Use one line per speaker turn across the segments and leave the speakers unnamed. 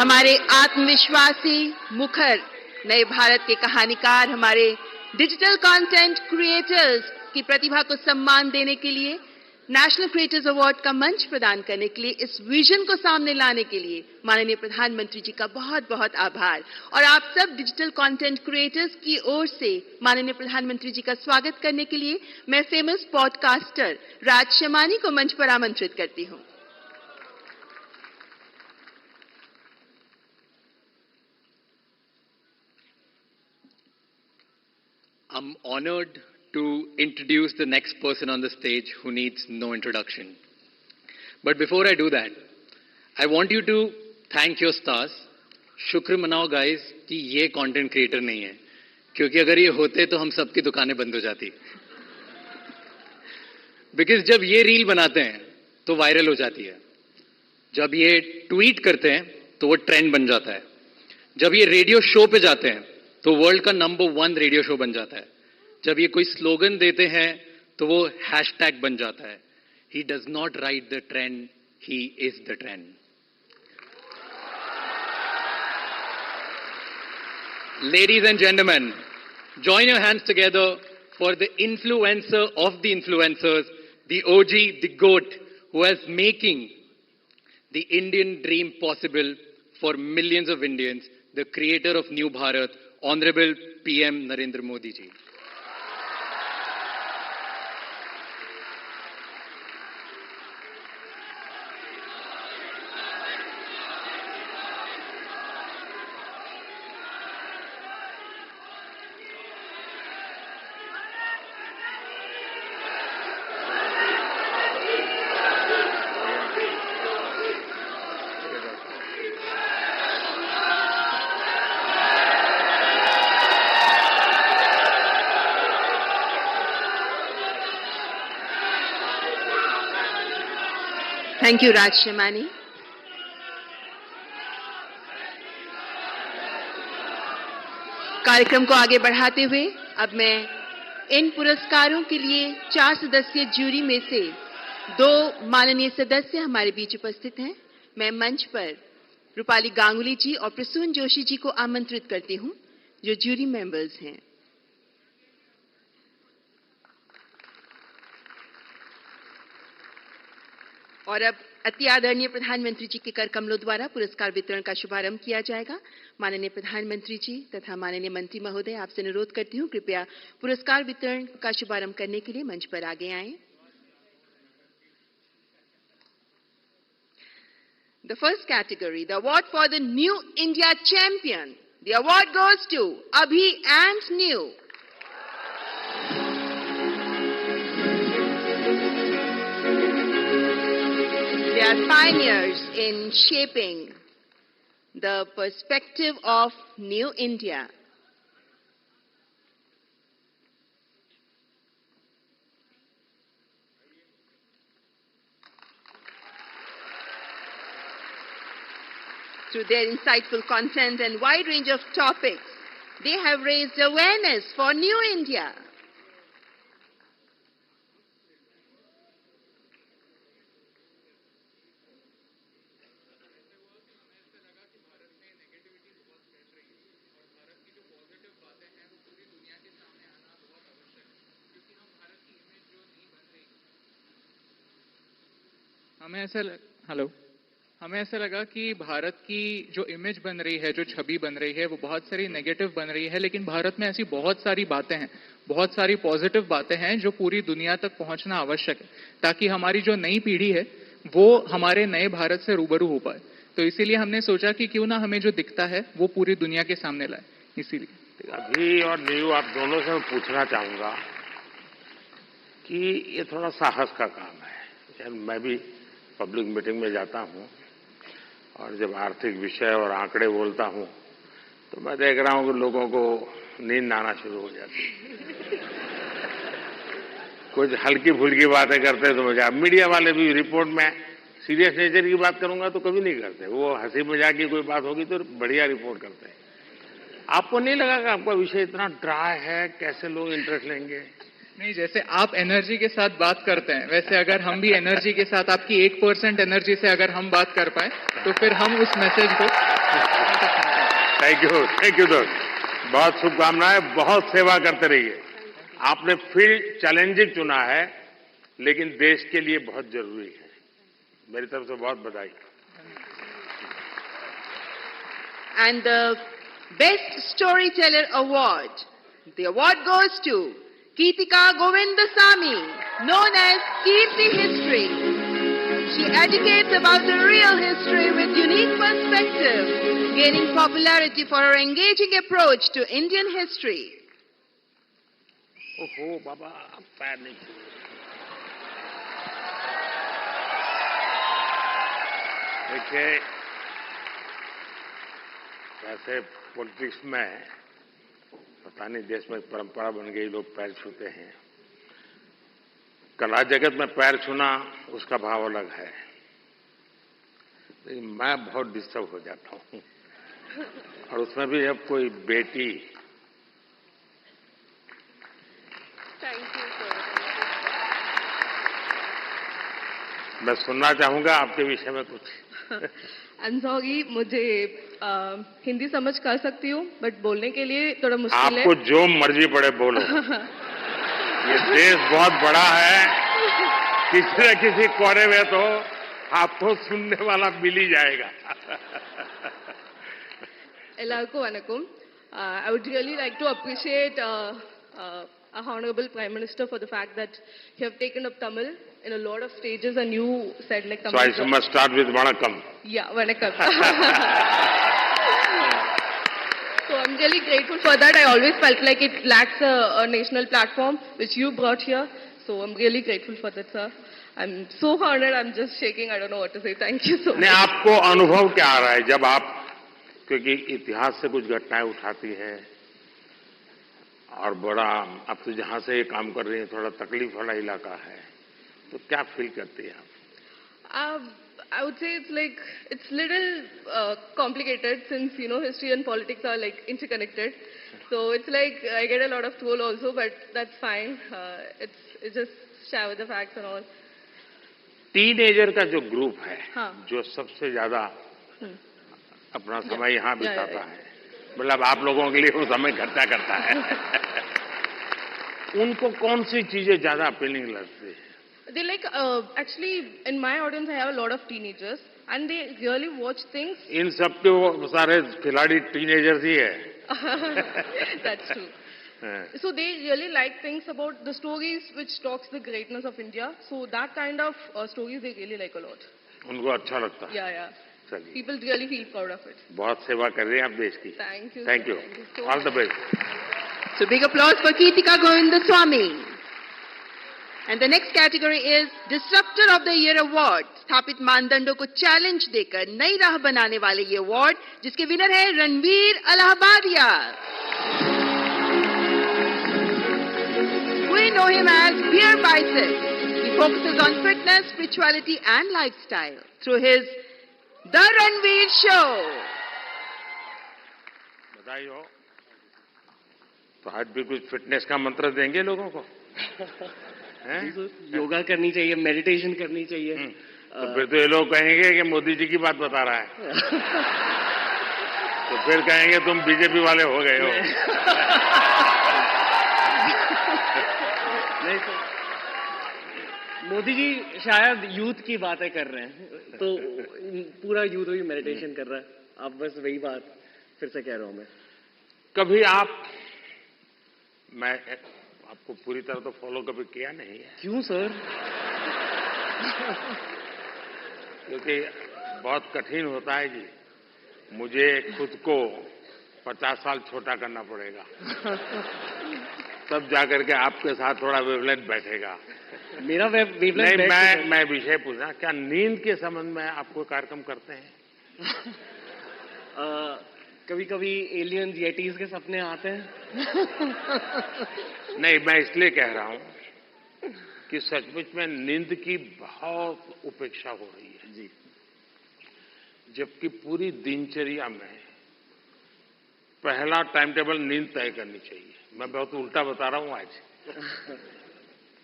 हमारे आत्मविश्वासी मुखर नए भारत के कहानीकार, हमारे डिजिटल कंटेंट क्रिएटर्स की प्रतिभा को सम्मान देने के लिए, नेशनल क्रिएटर्स अवार्ड का मंच प्रदान करने के लिए, इस विजन को सामने लाने के लिए माननीय प्रधानमंत्री जी का बहुत बहुत आभार। और आप सब डिजिटल कंटेंट क्रिएटर्स की ओर से माननीय प्रधानमंत्री जी का स्वागत करने के लिए मैं फेमस पॉडकास्टर राज शमानी को मंच पर आमंत्रित करती हूं।
I'm honored to introduce the next person on the stage who needs no introduction. But before I do that, I want you to thank your stars. शुक्र मनाओ guys कि ये content creator नहीं है, क्योंकि अगर ये होते तो हम सबकी दुकानें बंद हो जाती। Because जब ये रील बनाते हैं तो वायरल हो जाती है, जब ये ट्वीट करते हैं तो वो ट्रेंड बन जाता है, जब ये रेडियो शो पे जाते हैं तो वर्ल्ड का नंबर 1 रेडियो शो बन जाता है, जब ये कोई स्लोगन देते हैं तो वो हैशटैग बन जाता है। He does not ride the trend, he is the trend. Ladies and gentlemen, join your hands together for the influencer of the influencers, the OG, the GOAT, who is making the Indian dream possible for millions of Indians, the creator of New Bharat, Honorable PM Narendra Modi ji.
Thank you Raj Shamani. कार्यक्रम को आगे बढ़ाते हुए अब मैं इन पुरस्कारों के लिए 4 सदस्यीय जूरी में से 2 माननीय सदस्य हमारे बीच उपस्थित हैं। मैं मंच पर रूपाली गांगुली जी और प्रसून जोशी जी को आमंत्रित करती हूं, जो जूरी मेंबर्स हैं। और अब अति आदरणीय प्रधानमंत्री जी के कर कमलों द्वारा पुरस्कार वितरण का शुभारंभ किया जाएगा। माननीय प्रधानमंत्री जी तथा माननीय मंत्री महोदय, आपसे अनुरोध करती हूं कृपया पुरस्कार वितरण का शुभारंभ करने के लिए मंच पर आगे आएं। The first category, the award for the New India Champion. The award goes to Abhi and New. They are pioneers in shaping the perspective of New India. Through their insightful content and wide range of topics, they have raised awareness for New India.
हमें ऐसा लगा कि भारत की जो image बन रही है, जो छवि बन रही है, वो बहुत सारी नेगेटिव बन रही है, लेकिन भारत में ऐसी बहुत सारी बातें हैं, बहुत सारी पॉजिटिव बातें हैं जो पूरी दुनिया तक पहुंचना आवश्यक है, ताकि हमारी जो नई पीढ़ी है वो हमारे नए भारत से रूबरू हो पाए। तो इसीलिए हमने सोचा कि क्यों ना हमें जो दिखता है वो पूरी दुनिया के सामने लाए। इसीलिए
अभी और न्यू आप दोनों से मैं पूछना चाहूंगा कि ये थोड़ा साहस का काम है। मैं भी पब्लिक मीटिंग में जाता हूं और जब आर्थिक विषय और आंकड़े बोलता हूं तो मैं देख रहा हूं कि लोगों को नींद आना शुरू हो जाती है। कुछ हल्की फुल्की बातें करते तो मजा। मीडिया वाले भी रिपोर्ट में सीरियस नेचर की बात करूंगा तो कभी नहीं करते, वो हंसी मजाक की कोई बात होगी तो बढ़िया रिपोर्ट करते हैं। आपको नहीं लगा कि आपका विषय इतना ड्राई है, कैसे लोग इंटरेस्ट लेंगे?
नहीं, जैसे आप एनर्जी के साथ बात करते हैं, वैसे अगर हम भी एनर्जी के साथ आपकी 1% एनर्जी से अगर हम बात कर पाए तो फिर हम उस मैसेज को
थैंक यू दोस्त, बहुत शुभकामनाएं, बहुत सेवा करते रहिए। आपने फील्ड चैलेंजिंग चुना है, लेकिन देश के लिए बहुत जरूरी है। मेरी तरफ से बहुत बधाई।
And the Best Storyteller Award. The award goes to Geetika Govindasamy, known as Kirti History. She educates about the real history with unique perspective, gaining popularity for her engaging approach to Indian history.
ओहो बाबा, आप पैर नहीं छू। देखिए, वैसे politics में पता नहीं देश में परंपरा बन गई, लोग पैर छूते हैं। कला जगत में पैर छूना उसका भाव अलग है, लेकिन मैं बहुत डिस्टर्ब हो जाता हूं, और उसमें भी जब कोई बेटी।
Thank you, sir.
मैं सुनना चाहूंगा आपके विषय में कुछ।
अंजोगी, मुझे हिंदी समझ कर सकती हूँ, बट बोलने के लिए थोड़ा मुश्किल है।
आपको जो मर्जी पड़े बोलो। ये देश बहुत बड़ा है, किसी न किसी कोने में तो आपको सुनने वाला मिल ही जाएगा।
Ellarku vanakkam. I would really like to appreciate our Honorable Prime Minister for the fact that you have taken up Tamil in a lot of stages, and you said like Tamil.
So I must start with Vanakkam.
Yeah, vanakkam. So I'm really grateful for that. I always felt like it lacks a national platform, which you brought here. So I'm really grateful for that, sir. I'm so honored. I'm just shaking. I don't know what to say. Thank you so much.
नहीं, आपको अनुभव क्या आ रहा है जब आप, क्योंकि इतिहास से कुछ घटनाएं उठाती हैं, और बड़ा अब तो जहां से ये काम कर रही है थोड़ा तकलीफ वाला इलाका है, तो क्या फील करती है आप?
I would say it's little complicated, since history and politics are like interconnected. So it's like I get a lot of troll also, but that's fine. It's just share with the facts and all.
Teenager का जो group है,
हाँ.
जो सबसे ज्यादा अपना समय यहाँ बिताता है, मतलब आप लोगों के लिए वो समय खर्चा करता है, उनको कौन सी चीजें ज्यादा अपीलिंग लगती है?
They like actually in my audience I have a lot of teenagers and they really watch things.
इन सब के वो सारे खिलाड़ी टीनेजर्स ही है।
That's true. So they really like things about the stories which talks the greatness of India. So that kind of stories they really like a lot.
उनको अच्छा लगता है।
Yeah.
चलिए,
People really feel proud of it.
बहुत सेवा कर रहे हैं आप देश की।
Thank you.
Thank you,
so
all the best.
So big applause for Geetika Govindasamy. And the next category is Disruptor of the Year Award. स्थापित मानदंडों को चैलेंज देकर नई राह बनाने वाले ये अवार्ड, जिसके विनर है Ranveer Allahbadia. We know him as Beer Biceps. He focuses on fitness, spirituality and lifestyle through his The Ranveer Show.
बधाई हो। तो आज भी कुछ फिटनेस का मंत्र देंगे लोगों को?
योगा करनी चाहिए, मेडिटेशन करनी चाहिए।
तो फिर तो ये लोग कहेंगे कि मोदी जी की बात बता रहा है। तो फिर कहेंगे तुम बीजेपी वाले हो गए हो।
नहीं तो मोदी जी शायद यूथ की बातें कर रहे हैं, तो पूरा यूथ ही मेडिटेशन कर रहा है। आप बस वही बात फिर से कह रहा हूं मैं।
कभी मैं आपको पूरी तरह तो फॉलो कभी किया नहीं है।
क्यों सर?
क्योंकि बहुत कठिन होता है जी, मुझे खुद को 50 साल छोटा करना पड़ेगा, तब जाकर के आपके साथ थोड़ा वेवलेंथ बैठेगा।
मेरा वेवलेंथ
नहीं, मैं विषय पूछना, क्या नींद के संबंध में आपको कार्यक्रम करते हैं?
कभी कभी एलियंस येटीज के सपने आते हैं।
नहीं, मैं इसलिए कह रहा हूं कि सचमुच में नींद की बहुत उपेक्षा हो रही है जी, जबकि पूरी दिनचर्या में पहला टाइम टेबल नींद तय करनी चाहिए। मैं बहुत उल्टा बता रहा हूं आज।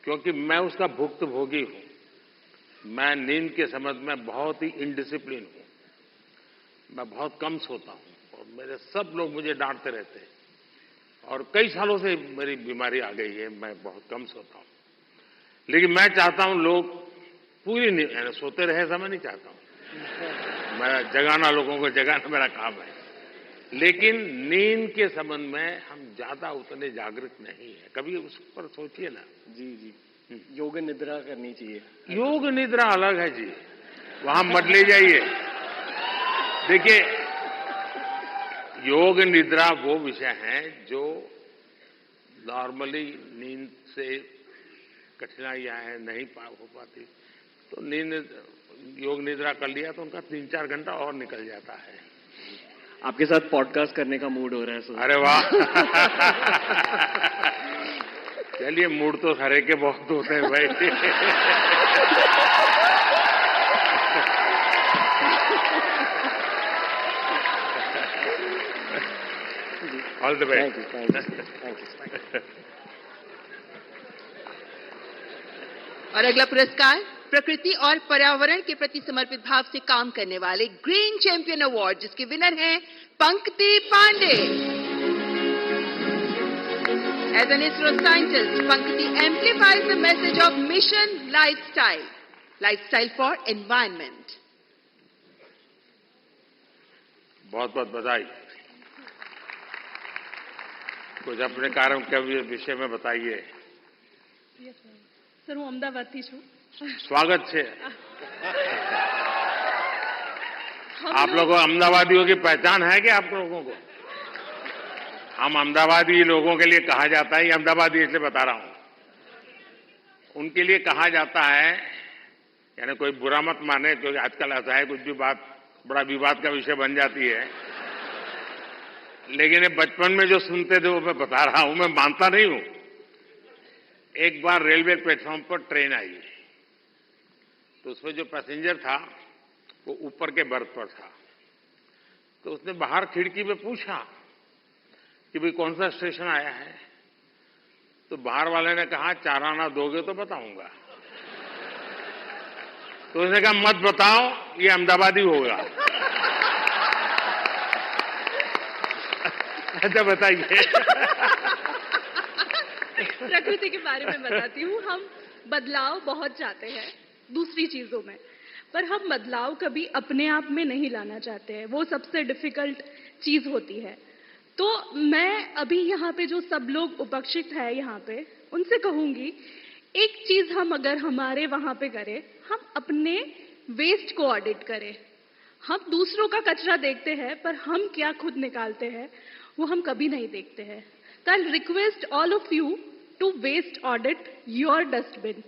क्योंकि मैं उसका भुक्तभोगी हूं। मैं नींद के संबंध में बहुत ही इनडिसिप्लिन हूं। मैं बहुत कम सोता हूं और मेरे सब लोग मुझे डांटते रहते हैं और कई सालों से मेरी बीमारी आ गई है, मैं बहुत कम सोता हूं। लेकिन मैं चाहता हूं लोग पूरी नींद सोते रहे, ऐसा मैं नहीं चाहता हूं। मैं जगाना, लोगों को जगाना मेरा काम है। लेकिन नींद के संबंध में हम ज्यादा उतने जागृत नहीं है। कभी उस पर सोचिए ना।
जी जी, योग निद्रा करनी चाहिए।
योग निद्रा अलग है जी, वहां मत ले जाइए। देखिए, योग निद्रा वो विषय है जो नॉर्मली नींद से कठिनाइयां हैं, नहीं हो पाती, तो नींद योग निद्रा कर लिया तो उनका 3-4 घंटा और निकल जाता है।
आपके साथ पॉडकास्ट करने का मूड हो रहा है सर।
अरे वाह। चलिए, मूड तो हरे के बहुत होते हैं भाई। All the best.
Thank you.
और अगला पुरस्कार प्रकृति और पर्यावरण के प्रति समर्पित भाव से काम करने वाले ग्रीन चैंपियन अवार्ड, जिसके विनर हैं Pankti Pandey. As an ISRO scientist, Pankti amplifies the message of mission lifestyle for environment.
बहुत बहुत बधाई। कुछ अपने कार्य के विषय में बताइए।
સર હું અમદાવાદથી છું।
स्वागत है। आप लोगों अहमदाबादियों की पहचान है क्या आप लोगों को? हम अहमदाबादी लोगों के लिए कहा जाता है, ये अहमदाबादी इसलिए बता रहा हूं, उनके लिए कहा जाता है, यानी कोई बुरा मत माने, क्योंकि आजकल ऐसा है कुछ भी बात बड़ा विवाद का विषय बन जाती है। लेकिन ये बचपन में जो सुनते थे वो मैं बता रहा हूं, मैं मानता नहीं हूं। एक बार रेलवे प्लेटफॉर्म पर ट्रेन आई, तो उसमें जो पैसेंजर था वो ऊपर के बर्थ पर था। तो उसने बाहर खिड़की में पूछा कि भाई कौन सा स्टेशन आया है? तो बाहर वाले ने कहा 4 आना दोगे तो बताऊंगा। तो उसने कहा मत बताओ, ये अहमदाबादी होगा। अच्छा बताइए।
प्रकृति के बारे में बताती हूँ। हम बदलाव बहुत चाहते हैं दूसरी चीजों में, पर हम बदलाव कभी अपने आप में नहीं लाना चाहते हैं। वो सबसे डिफिकल्ट चीज होती है। तो मैं अभी यहाँ पे जो सब लोग उपस्थित है यहाँ पे, उनसे कहूंगी, एक चीज हम अगर हमारे वहां पे करें, हम अपने वेस्ट को ऑडिट करें। हम दूसरों का कचरा देखते हैं, पर हम क्या खुद निकालते हैं वो हम कभी नहीं देखते हैं। तो I request all of you to waste audit your dustbin,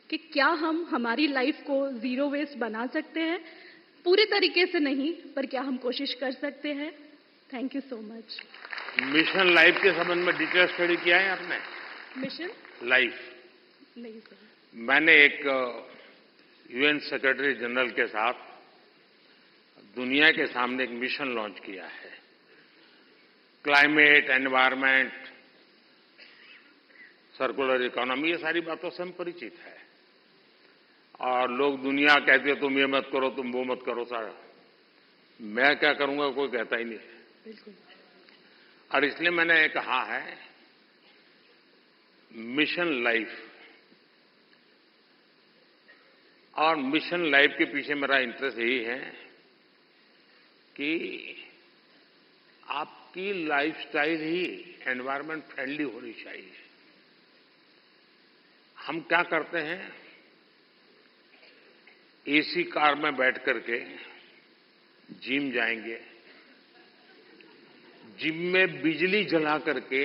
कि क्या हम हमारी लाइफ को जीरो वेस्ट बना सकते हैं। पूरे तरीके से नहीं, पर क्या हम कोशिश कर सकते हैं। Thank you so much.
Mission life के संबंध में डिटेल स्टडी किया है आपने?
मिशन
लाइफ
नहीं सर।
मैंने एक यूएन सेक्रेटरी जनरल के साथ दुनिया के सामने एक मिशन लॉन्च किया है। क्लाइमेट, एनवायरनमेंट, सर्कुलर इकोनॉमी, ये सारी बातों से हम परिचित है। और लोग दुनिया कहते हैं तुम ये मत करो, तुम वो मत करो, सारा मैं क्या करूंगा कोई कहता ही नहीं है।
बिल्कुल।
और इसलिए मैंने कहा है मिशन लाइफ। और मिशन लाइफ के पीछे मेरा इंटरेस्ट यही है कि आपकी लाइफस्टाइल ही एनवायरनमेंट फ्रेंडली होनी चाहिए। हम क्या करते हैं, एसी कार में बैठ करके जिम जाएंगे, जिम में बिजली जला करके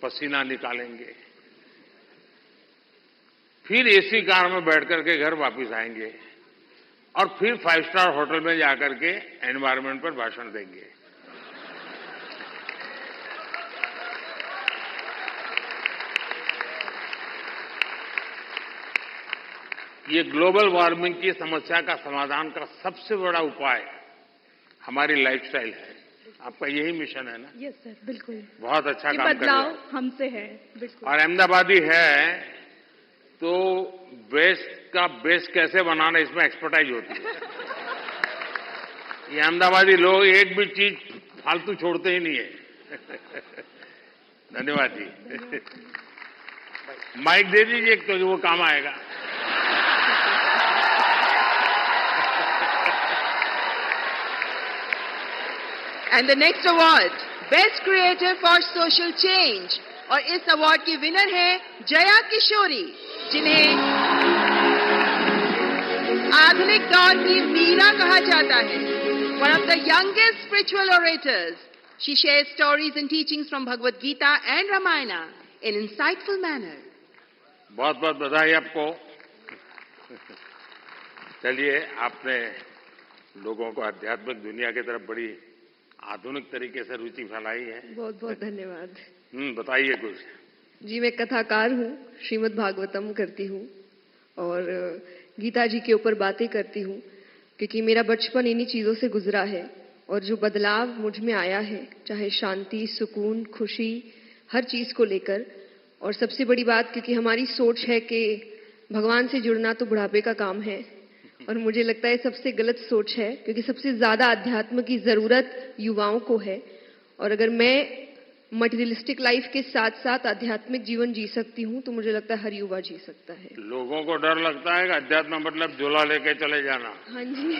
पसीना निकालेंगे, फिर एसी कार में बैठ करके घर वापस आएंगे और फिर 5 स्टार होटल में जाकर के एनवायरनमेंट पर भाषण देंगे। ये ग्लोबल वार्मिंग की समस्या का समाधान का सबसे बड़ा उपाय हमारी लाइफस्टाइल है। आपका यही मिशन है ना?
यस सर, बिल्कुल।
बहुत अच्छा
ये
काम कर रहे
बदलाव
हो।
हमसे है, बिल्कुल।
और अहमदाबादी है तो वेस्ट का बेस्ट कैसे बनाना इसमें एक्सपर्टाइज होती है। ये अहमदाबादी लोग एक भी चीज फालतू छोड़ते ही नहीं है। धन्यवाद जी। माइक दे दीजिए तो वो काम आएगा।
And the next award, Best Creator for Social Change, और इस अवार्ड की विनर है जया किशोरी, जिन्हें आधुनिक दौर की मीरा कहा जाता है। One of the youngest spiritual orators, she shares stories and teachings from Bhagavad Gita and Ramayana in insightful manner.
बहुत बहुत बधाई आपको। चलिए, आपने लोगों को आध्यात्मिक दुनिया की तरफ बड़ी आधुनिक तरीके से रुचि फैलाई है।
बहुत बहुत धन्यवाद।
बताइए कुछ।
जी, मैं कथाकार हूँ, श्रीमद् भागवतम करती हूँ और गीता जी के ऊपर बातें करती हूँ, क्योंकि मेरा बचपन इन्हीं चीज़ों से गुजरा है और जो बदलाव मुझ में आया है, चाहे शांति, सुकून, खुशी, हर चीज़ को लेकर। और सबसे बड़ी बात, क्योंकि हमारी सोच है कि भगवान से जुड़ना तो बुढ़ापे का काम है, और मुझे लगता है सबसे गलत सोच है, क्योंकि सबसे ज्यादा अध्यात्म की जरूरत युवाओं को है। और अगर मैं मटेरियलिस्टिक लाइफ के साथ साथ आध्यात्मिक जीवन जी सकती हूँ, तो मुझे लगता है हर युवा जी सकता है।
लोगों को डर लगता है कि अध्यात्म मतलब झोला लेके चले जाना।
हाँ जी।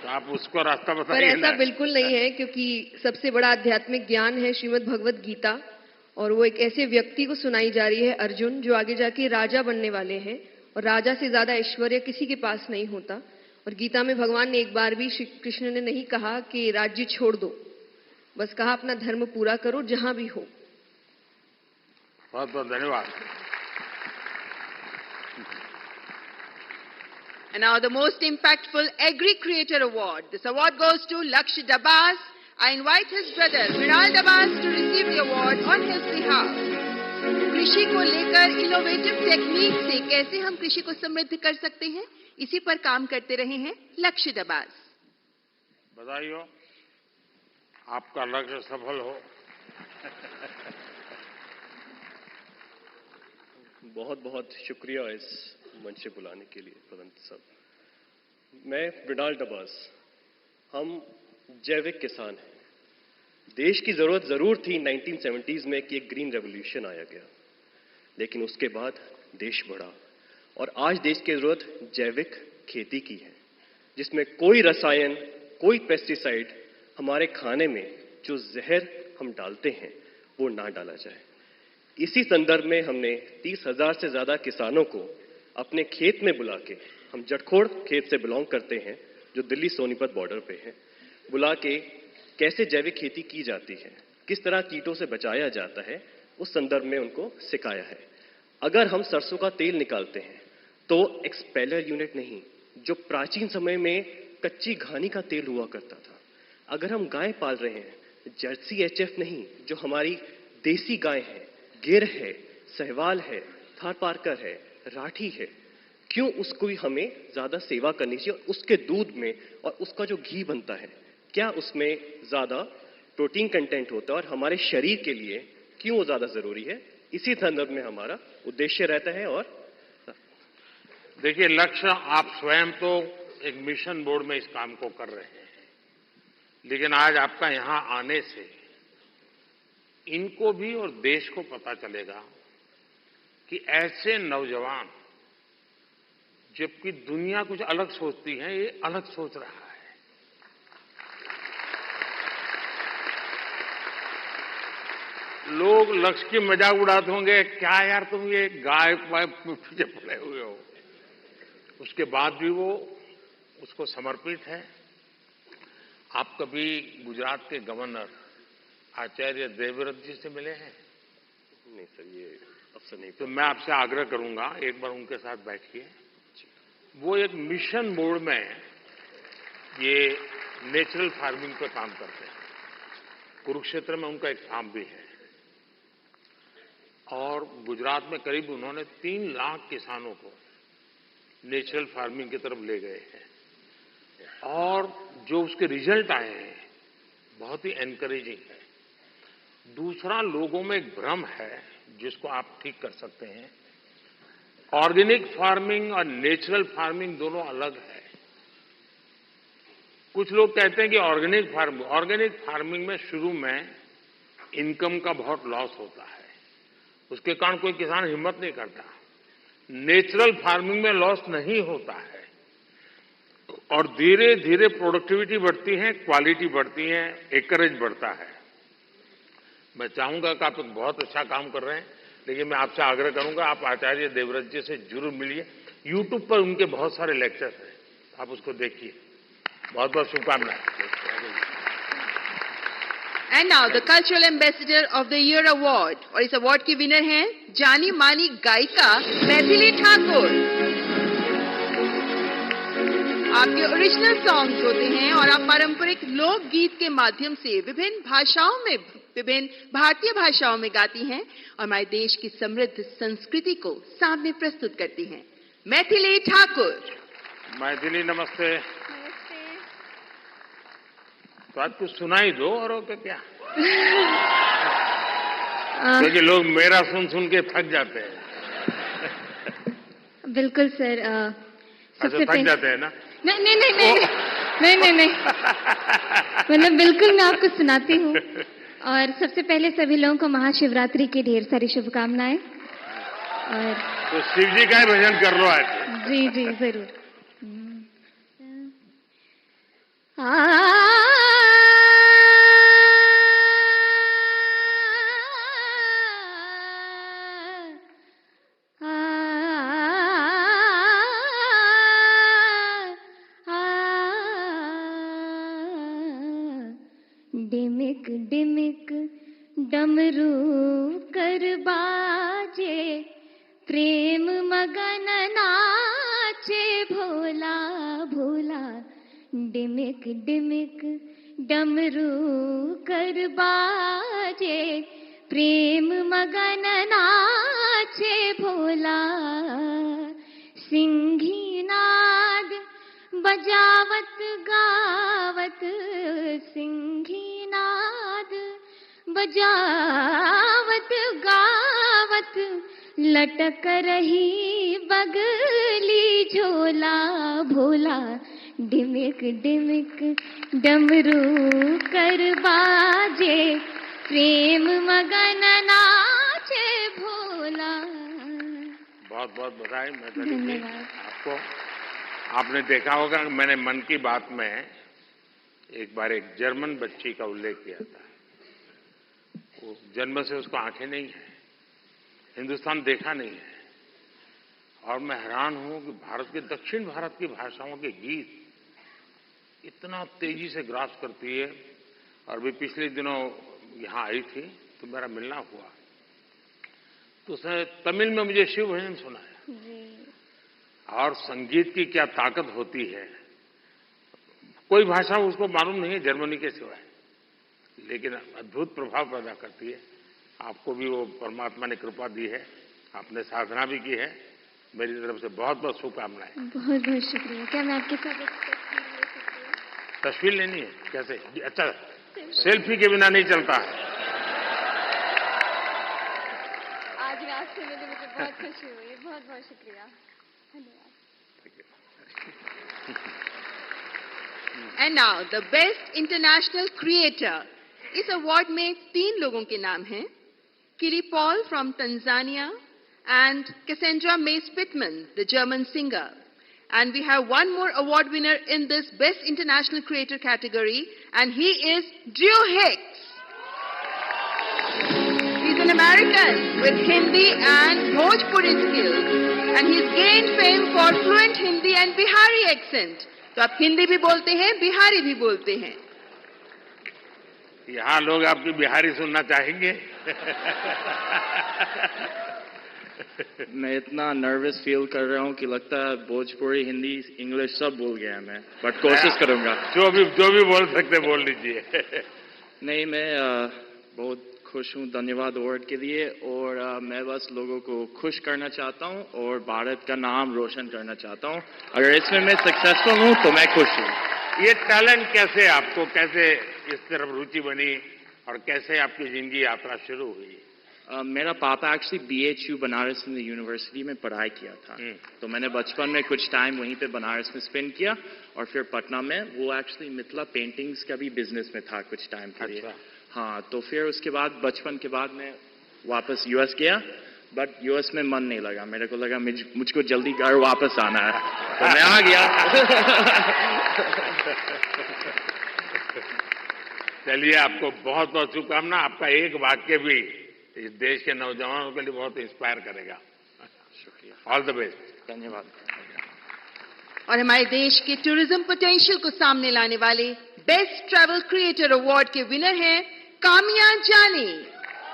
तो आप उसको रास्ता
पर
बताइए।
ऐसा बिल्कुल नहीं है, क्योंकि सबसे बड़ा आध्यात्मिक ज्ञान है श्रीमद् भगवद गीता, और वो एक ऐसे व्यक्ति को सुनाई जा रही है, अर्जुन, जो आगे जाके राजा बनने वाले हैं, और राजा से ज्यादा ऐश्वर्य किसी के पास नहीं होता। और गीता में भगवान ने एक बार भी, श्री कृष्ण ने नहीं कहा कि राज्य छोड़ दो, बस कहा अपना धर्म पूरा करो जहां भी हो।
बहुत बहुत धन्यवाद।
And now the most impactful Agri Creator Award. This award goes to Laksh Dabas. I invite his brother Mrinal Dabas to receive the award on his behalf. कृषि को लेकर इनोवेटिव टेक्निक से कैसे हम कृषि को समृद्ध कर सकते हैं, इसी पर काम करते रहे हैं लक्ष्य दबास।
बधाई हो, आपका लक्ष्य सफल हो।
बहुत बहुत शुक्रिया इस मंच से बुलाने के लिए प्रधानमंत्री साहब। मैं मृणाल डबास, हम जैविक किसान हैं। देश की जरूरत जरूर थी 1970s में कि एक ग्रीन रेवोल्यूशन आया गया, लेकिन उसके बाद देश बढ़ा और आज देश की जरूरत जैविक खेती की है, जिसमें कोई रसायन, कोई पेस्टिसाइड हमारे खाने में जो जहर हम डालते हैं वो ना डाला जाए। इसी संदर्भ में हमने 30,000 से ज्यादा किसानों को अपने खेत में बुला के, हम जटखोड़ खेत से बिलोंग करते हैं जो दिल्ली सोनीपत बॉर्डर पे है, बुला के कैसे जैविक खेती की जाती है, किस तरह कीटों से बचाया जाता है, उस संदर्भ में उनको सिखाया है। अगर हम सरसों का तेल निकालते हैं तो एक्सपेलर यूनिट नहीं, जो प्राचीन समय में कच्ची घानी का तेल हुआ करता था। अगर हम गाय पाल रहे हैं, जर्सी एचएफ नहीं, जो हमारी देसी गाय है, गिर है, सहवाल है, थारपारकर है, राठी है, क्यों उसको भी हमें ज्यादा सेवा करनी चाहिए? उसके दूध में और उसका जो घी बनता है, क्या उसमें ज्यादा प्रोटीन कंटेंट होता है और हमारे शरीर के लिए क्यों वो ज्यादा जरूरी है? इसी संदर्भ में हमारा उद्देश्य रहता है। और
देखिए, लक्ष्य आप स्वयं तो एक मिशन बोर्ड में इस काम को कर रहे हैं, लेकिन आज आपका यहां आने से इनको भी और देश को पता चलेगा कि ऐसे नौजवान, जबकि दुनिया कुछ अलग सोचती है, ये अलग सोच रहा है। लोग लक्ष्य की मजाक उड़ाते होंगे, क्या यार तुम ये गाय वाय पीछे पड़े हुए हो। उसके बाद भी वो उसको समर्पित है। आप कभी गुजरात के गवर्नर आचार्य देवव्रत जी से मिले हैं?
नहीं सर, ये अवसर नहीं।
तो मैं आपसे आग्रह करूंगा, एक बार उनके साथ बैठिए। वो एक मिशन मोड में ये नेचुरल फार्मिंग पे काम करते हैं। कुरुक्षेत्र में उनका एक फार्म भी है और गुजरात में करीब उन्होंने 3 लाख किसानों को नेचुरल फार्मिंग की तरफ ले गए हैं और जो उसके रिजल्ट आए हैं बहुत ही एनकरेजिंग है। दूसरा, लोगों में एक भ्रम है जिसको आप ठीक कर सकते हैं ऑर्गेनिक फार्मिंग और नेचुरल फार्मिंग दोनों अलग है। कुछ लोग कहते हैं कि ऑर्गेनिक फार्मिंग में शुरू में इनकम का बहुत लॉस होता है, उसके कारण कोई किसान हिम्मत नहीं करता। नेचुरल फार्मिंग में लॉस नहीं होता है और धीरे धीरे प्रोडक्टिविटी बढ़ती है, क्वालिटी बढ़ती है, एकरेज बढ़ता है। मैं चाहूंगा कि आप बहुत अच्छा काम कर रहे हैं, लेकिन मैं आपसे आग्रह करूंगा आप आचार्य देवव्रत जी से जरूर मिलिए। यूट्यूब पर उनके बहुत सारे लेक्चर्स हैं, आप उसको देखिए। बहुत बहुत शुभकामनाएं।
And now the cultural ambassador of the year award, और इस अवार्ड की विनर हैं जानी मानी गायिका मैथिली ठाकुर। आपके ओरिजिनल सॉन्ग्स होते हैं और आप पारंपरिक लोकगीत के माध्यम से विभिन्न भाषाओं में, विभिन्न भारतीय भाषाओं में गाती हैं और हमारे देश की समृद्ध संस्कृति को सामने प्रस्तुत करती हैं। मैथिली ठाकुर।
मैथिली नमस्ते। तो आज कुछ सुनाई दो और क्या क्योंकि लोग मेरा सुन सुन के थक जाते हैं।
बिल्कुल सर।
अच्छा, थक जाते हैं ना?
नहीं मतलब बिल्कुल मैं आपको सुनाती हूँ। और सबसे पहले सभी लोगों को महाशिवरात्रि की ढेर सारी शुभकामनाएं। और
तो शिव जी का ही भजन कर लो आज।
जी जी जरूर। डिमिक डिमिक डमरू कर बाजे, प्रेम मगन नाचे भोला भोला। डिमिक डिमिक डमरू कर बाजे, प्रेम मगन नाचे भोला। सिंही नाद बजावत गावत, सिंही नाद बजावत गावत, लटक रही बगली झोला भोला। डिमिक डिमिक डमरू कर बाजे, प्रेम मगन नाचे भोला।
बहुत बहुत बधाई मैथिली जी आपको। आपने देखा होगा मैंने मन की बात में एक बार एक जर्मन बच्ची का उल्लेख किया था। वो जन्म से उसको आंखें नहीं है, हिंदुस्तान देखा नहीं है, और मैं हैरान हूं कि भारत के दक्षिण भारत की भाषाओं के गीत इतना तेजी से ग्रास करती है। और भी पिछले दिनों यहां आई थी तो मेरा मिलना हुआ, तो उसने तमिल में मुझे शिव भजन सुनाया। और संगीत की क्या ताकत होती है, कोई भाषा उसको मालूम नहीं है जर्मनी के सिवाय, लेकिन अद्भुत प्रभाव पैदा करती है। आपको भी वो परमात्मा ने कृपा दी है, आपने साधना भी की है। मेरी तरफ से बहुत बहुत शुभकामनाएं।
बहुत बहुत शुक्रिया। क्या मैं आपके साथ
तस्वीर लेनी है? कैसे? अच्छा, सेल्फी के बिना नहीं चलता है।
आज रास्ते में मुझे बहुत खुशी हुई। बहुत बहुत शुक्रिया, धन्यवाद।
And now the best international creator. इस अवार्ड में 3 लोगों के नाम हैं, किली Paul from Tanzania and Cassandra May Spitman, the German singer. And we have one more award winner in this Best International Creator category, and he is Drew Hicks. He's an American with Hindi and Bhojpuri skills, and he's gained fame for fluent Hindi and Bihari accent. तो आप हिंदी भी बोलते हैं, बिहारी भी बोलते हैं।
यहाँ लोग आपकी बिहारी सुनना चाहेंगे।
मैं इतना नर्वस फील कर रहा हूँ कि लगता है भोजपुरी, हिंदी, इंग्लिश सब भूल गया मैं, बट कोशिश करूंगा।
जो भी बोल सकते बोल लीजिए।
नहीं, मैं बहुत खुश हूँ, धन्यवाद अवार्ड के लिए। और मैं बस लोगों को खुश करना चाहता हूँ और भारत का नाम रोशन करना चाहता हूँ। अगर इसमें मैं सक्सेसफुल हूँ तो मैं खुश हूँ।
ये टैलेंट कैसे आपको, कैसे इस तरफ रुचि बनी और कैसे आपकी जिंदगी यात्रा शुरू हुई?
मेरा पापा actually BHU Banaras Hindu university में पढ़ाई किया था, तो मैंने बचपन में कुछ टाइम वहीं पे बनारस में स्पेंड किया और फिर पटना में वो एक्चुअली मिथिला पेंटिंग्स का भी बिजनेस में था कुछ टाइम के लिए। हाँ, तो फिर उसके बाद बचपन के बाद मैं वापस US गया, बट US में मन नहीं लगा, मेरे को लगा मुझको जल्दी घर वापस आना है, तो मैं आ गया।
चलिए, आपको बहुत बहुत शुभकामना। आपका एक वाक्य भी इस देश के नौजवानों के लिए बहुत इंस्पायर करेगा। शुक्रिया, ऑल द बेस्ट।
धन्यवाद।
और हमारे देश के टूरिज्म पोटेंशियल को सामने लाने वाले बेस्ट ट्रैवल क्रिएटर अवार्ड के विनर हैं Kamiya Jani,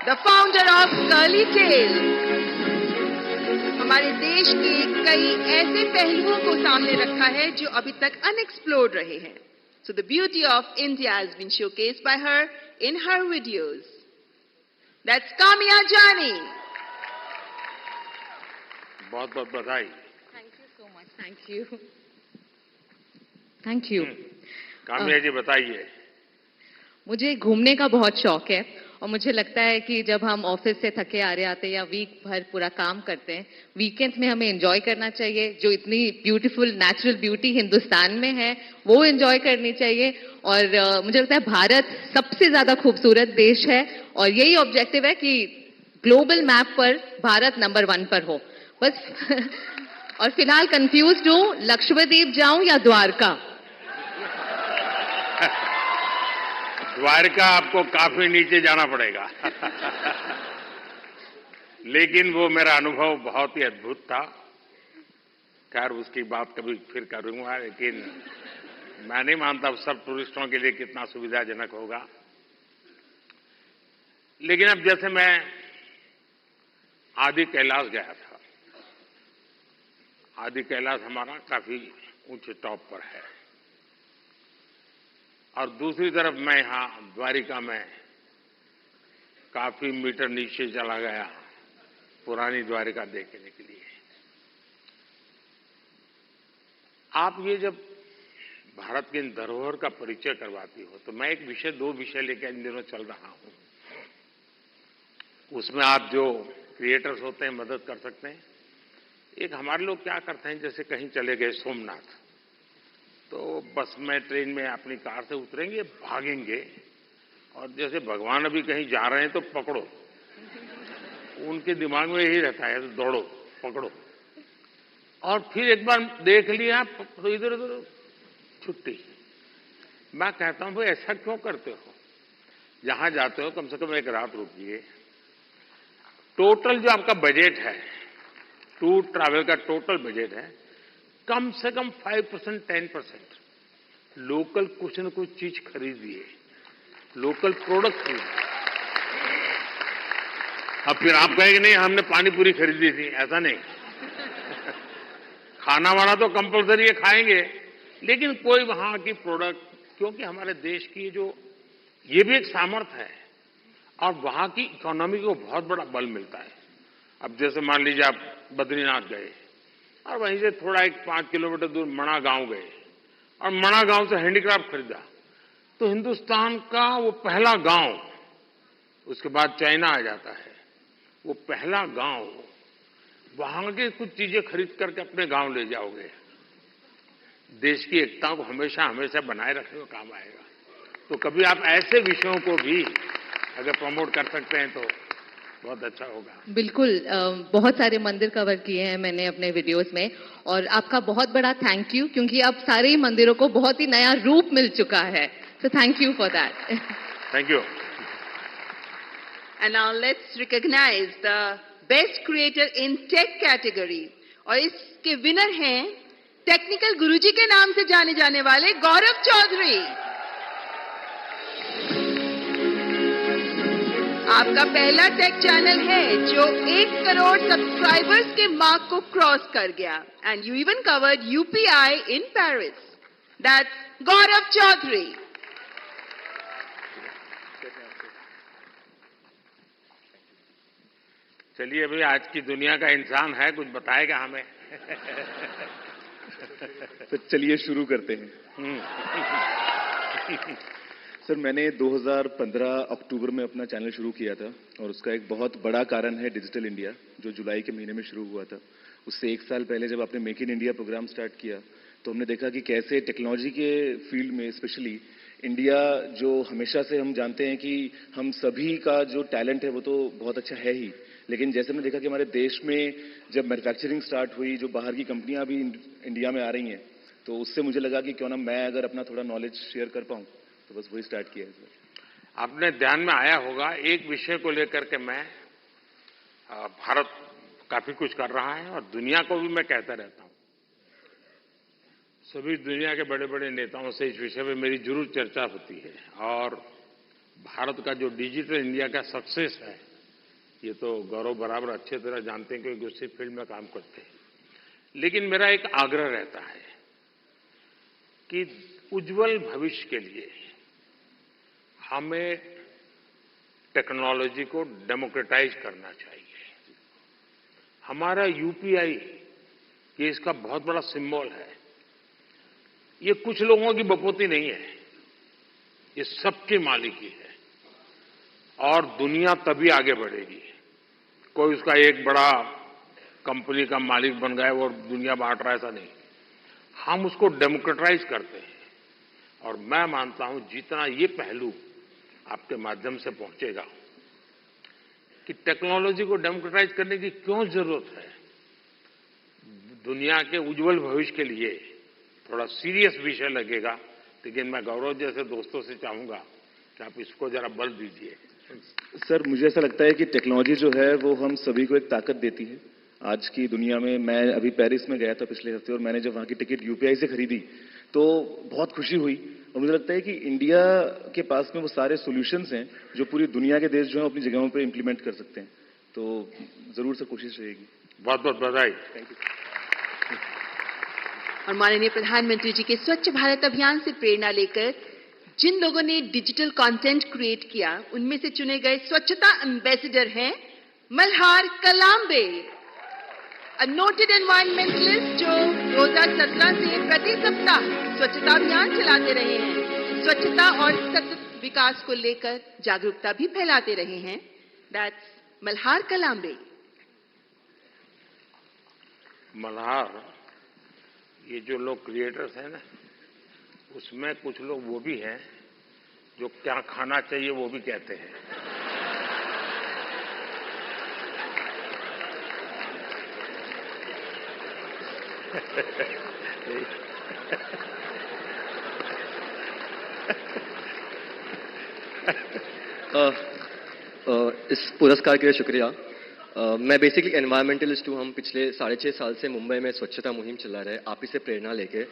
the founder of Curly Tales. हमारे देश के कई ऐसे पहलुओं को सामने रखा है जो अभी तक अनएक्सप्लोर्ड रहे हैं। So the beauty of India has been showcased by her in her videos. That's Kamiya Jani.
बहुत बहुत बधाई।
Thank you so much. Thank you.
Kamiya जी बताइए।
मुझे घूमने का बहुत शौक है और मुझे लगता है कि जब हम ऑफिस से थके आ रहे आते हैं या वीक भर पूरा काम करते हैं, वीकेंड्स में हमें एंजॉय करना चाहिए। जो इतनी ब्यूटीफुल नेचुरल ब्यूटी हिंदुस्तान में है वो एंजॉय करनी चाहिए। और मुझे लगता है भारत सबसे ज्यादा खूबसूरत देश है और यही ऑब्जेक्टिव है कि ग्लोबल मैप पर भारत नंबर 1 पर हो बस। और फिलहाल कंफ्यूज्ड हूं, लक्षद्वीप जाऊं या द्वारका?
द्वारका आपको काफी नीचे जाना पड़ेगा। लेकिन वो मेरा अनुभव बहुत ही अद्भुत था। खैर, उसकी बात कभी फिर करूंगा, लेकिन मैं नहीं मानता सब टूरिस्टों के लिए कितना सुविधाजनक होगा। लेकिन अब जैसे मैं आदि कैलाश गया था, आदि कैलाश हमारा काफी ऊंचे टॉप पर है, और दूसरी तरफ मैं यहां द्वारिका में काफी मीटर नीचे चला गया पुरानी द्वारिका देखने के लिए। आप ये जब भारत के इन धरोहर का परिचय करवाती हो, तो मैं एक विषय 2 विषय लेकर इन दिनों चल रहा हूं, उसमें आप जो क्रिएटर्स होते हैं मदद कर सकते हैं। एक हमारे लोग क्या करते हैं, जैसे कहीं चले गए सोमनाथ, तो बस में ट्रेन में अपनी कार से उतरेंगे, भागेंगे, और जैसे भगवान अभी कहीं जा रहे हैं तो पकड़ो। उनके दिमाग में यही रहता है, तो दौड़ो, पकड़ो, और फिर एक बार देख लिया तो इधर उधर छुट्टी। मैं कहता हूं भाई ऐसा क्यों करते हो? जहां जाते हो कम से कम एक रात रुकिए। टोटल जो आपका बजट है, टूर ट्रैवल का टोटल बजट है, कम से कम 5% 10% लोकल कुछ न कुछ चीज खरीदिए, लोकल प्रोडक्ट खरीदिए। अब फिर आप कहेंगे नहीं हमने पानी पूरी खरीदी थी, ऐसा नहीं। खाना वाना तो कंपलसरी है, खाएंगे, लेकिन कोई वहां की प्रोडक्ट, क्योंकि हमारे देश की जो ये भी एक सामर्थ्य है और वहां की इकोनॉमी को बहुत बड़ा बल मिलता है। अब जैसे मान लीजिए आप बद्रीनाथ गए और वहीं से थोड़ा एक 5 किलोमीटर दूर मणा गांव गए और मणा गांव से हैंडीक्राफ्ट खरीदा, तो हिंदुस्तान का वो पहला गांव, उसके बाद चाइना आ जाता है, वो पहला गांव, वहां के कुछ चीजें खरीद करके अपने गांव ले जाओगे, देश की एकता को हमेशा हमेशा बनाए रखने में काम आएगा। तो कभी आप ऐसे विषयों को भी अगर प्रमोट कर सकते हैं तो बहुत अच्छा होगा।
बिल्कुल, बहुत सारे मंदिर कवर किए हैं मैंने अपने वीडियोस में, और आपका बहुत बड़ा थैंक यू, क्योंकि अब सारे ही मंदिरों को बहुत ही नया रूप मिल चुका है। So thank you for that.
Thank you.
And now let's recognise the best creator in tech category, और इसके विनर हैं टेक्निकल गुरुजी के नाम से जाने जाने वाले गौरव चौधरी। आपका पहला टेक चैनल है जो 1 करोड़ सब्सक्राइबर्स के मार्क को क्रॉस कर गया, and you even covered UPI in Paris. That's Gaurav Chaudhary.
चलिए भाई, आज की दुनिया का इंसान है, कुछ बताएगा हमें।
तो चलिए शुरू करते हैं। सर मैंने 2015 अक्टूबर में अपना चैनल शुरू किया था और उसका एक बहुत बड़ा कारण है डिजिटल इंडिया, जो जुलाई के महीने में शुरू हुआ था। उससे 1 साल पहले जब आपने make in India programme start किया तो हमने देखा कि कैसे टेक्नोलॉजी के फील्ड में स्पेशली इंडिया, जो हमेशा से हम जानते हैं कि हम सभी का जो टैलेंट है वो तो बहुत अच्छा है ही, लेकिन जैसे हमने देखा कि हमारे देश में जब मैन्युफैक्चरिंग स्टार्ट हुई, जो बाहर की कंपनियां भी इंडिया में आ रही हैं, तो उससे मुझे लगा कि क्यों ना मैं अगर अपना थोड़ा नॉलेज शेयर कर पाऊं, तो बस वही स्टार्ट किया है सर।
आपने ध्यान में आया होगा, एक विषय को लेकर के मैं भारत काफी कुछ कर रहा है और दुनिया को भी मैं कहता रहता हूं। सभी दुनिया के बड़े बड़े नेताओं से इस विषय में मेरी जरूर चर्चा होती है और भारत का जो डिजिटल इंडिया का सक्सेस है, ये तो गौरव बराबर अच्छे तरह जानते हैं क्योंकि उसी फील्ड में काम करते हैं। लेकिन मेरा एक आग्रह रहता है कि उज्जवल भविष्य के लिए हमें टेक्नोलॉजी को डेमोक्रेटाइज करना चाहिए। हमारा यूपीआई ये इसका बहुत बड़ा सिंबल है। ये कुछ लोगों की बपोती नहीं है, ये सबकी मालिकी है और दुनिया तभी आगे बढ़ेगी। कोई उसका एक बड़ा कंपनी का मालिक बन गया और दुनिया बांट रहा है, ऐसा नहीं। हम उसको डेमोक्रेटाइज करते हैं और मैं मानता हूं जितना ये पहलू आपके माध्यम से पहुंचेगा कि टेक्नोलॉजी को डेमोक्रेटाइज करने की क्यों जरूरत है, दुनिया के उज्जवल भविष्य के लिए थोड़ा सीरियस विषय लगेगा। लेकिन मैं गौरव जैसे दोस्तों से चाहूंगा कि आप इसको जरा बल दीजिए।
सर मुझे ऐसा लगता है कि टेक्नोलॉजी जो है वो हम सभी को एक ताकत देती है आज की दुनिया में। मैं अभी पेरिस में गया था पिछले हफ्ते और मैंने जब वहां की टिकट यूपीआई से खरीदी तो बहुत खुशी हुई और मुझे लगता है कि इंडिया के पास में वो सारे सॉल्यूशंस हैं जो पूरी दुनिया के देश जो है अपनी जगहों पे इंप्लीमेंट कर सकते हैं। तो जरूर से कोशिश रहेगी।
बहुत बहुत बधाई।
Thank you.
और माननीय प्रधानमंत्री जी के स्वच्छ भारत अभियान से प्रेरणा लेकर जिन लोगों ने डिजिटल कंटेंट क्रिएट किया, उनमें से चुने गए स्वच्छता एम्बेसडर हैं मल्हार कलाम्बे, अ नोटेड एनवायरमेंटलिस्ट जो 2017 से प्रति सप्ताह स्वच्छता अभियान चलाते रहे हैं, स्वच्छता और सतत विकास को लेकर जागरूकता भी फैलाते रहे हैं। दैट्स मल्हार कलाम्बे।
मल्हार, ये जो लोग क्रिएटर्स हैं ना, उसमें कुछ लोग वो भी हैं जो क्या खाना चाहिए वो भी कहते हैं।
इस पुरस्कार के लिए शुक्रिया। मैं बेसिकली एनवायरमेंटलिस्ट हूँ। हम पिछले 6.5 साल से मुंबई में स्वच्छता मुहिम चला रहे हैं, आप ही से प्रेरणा लेके।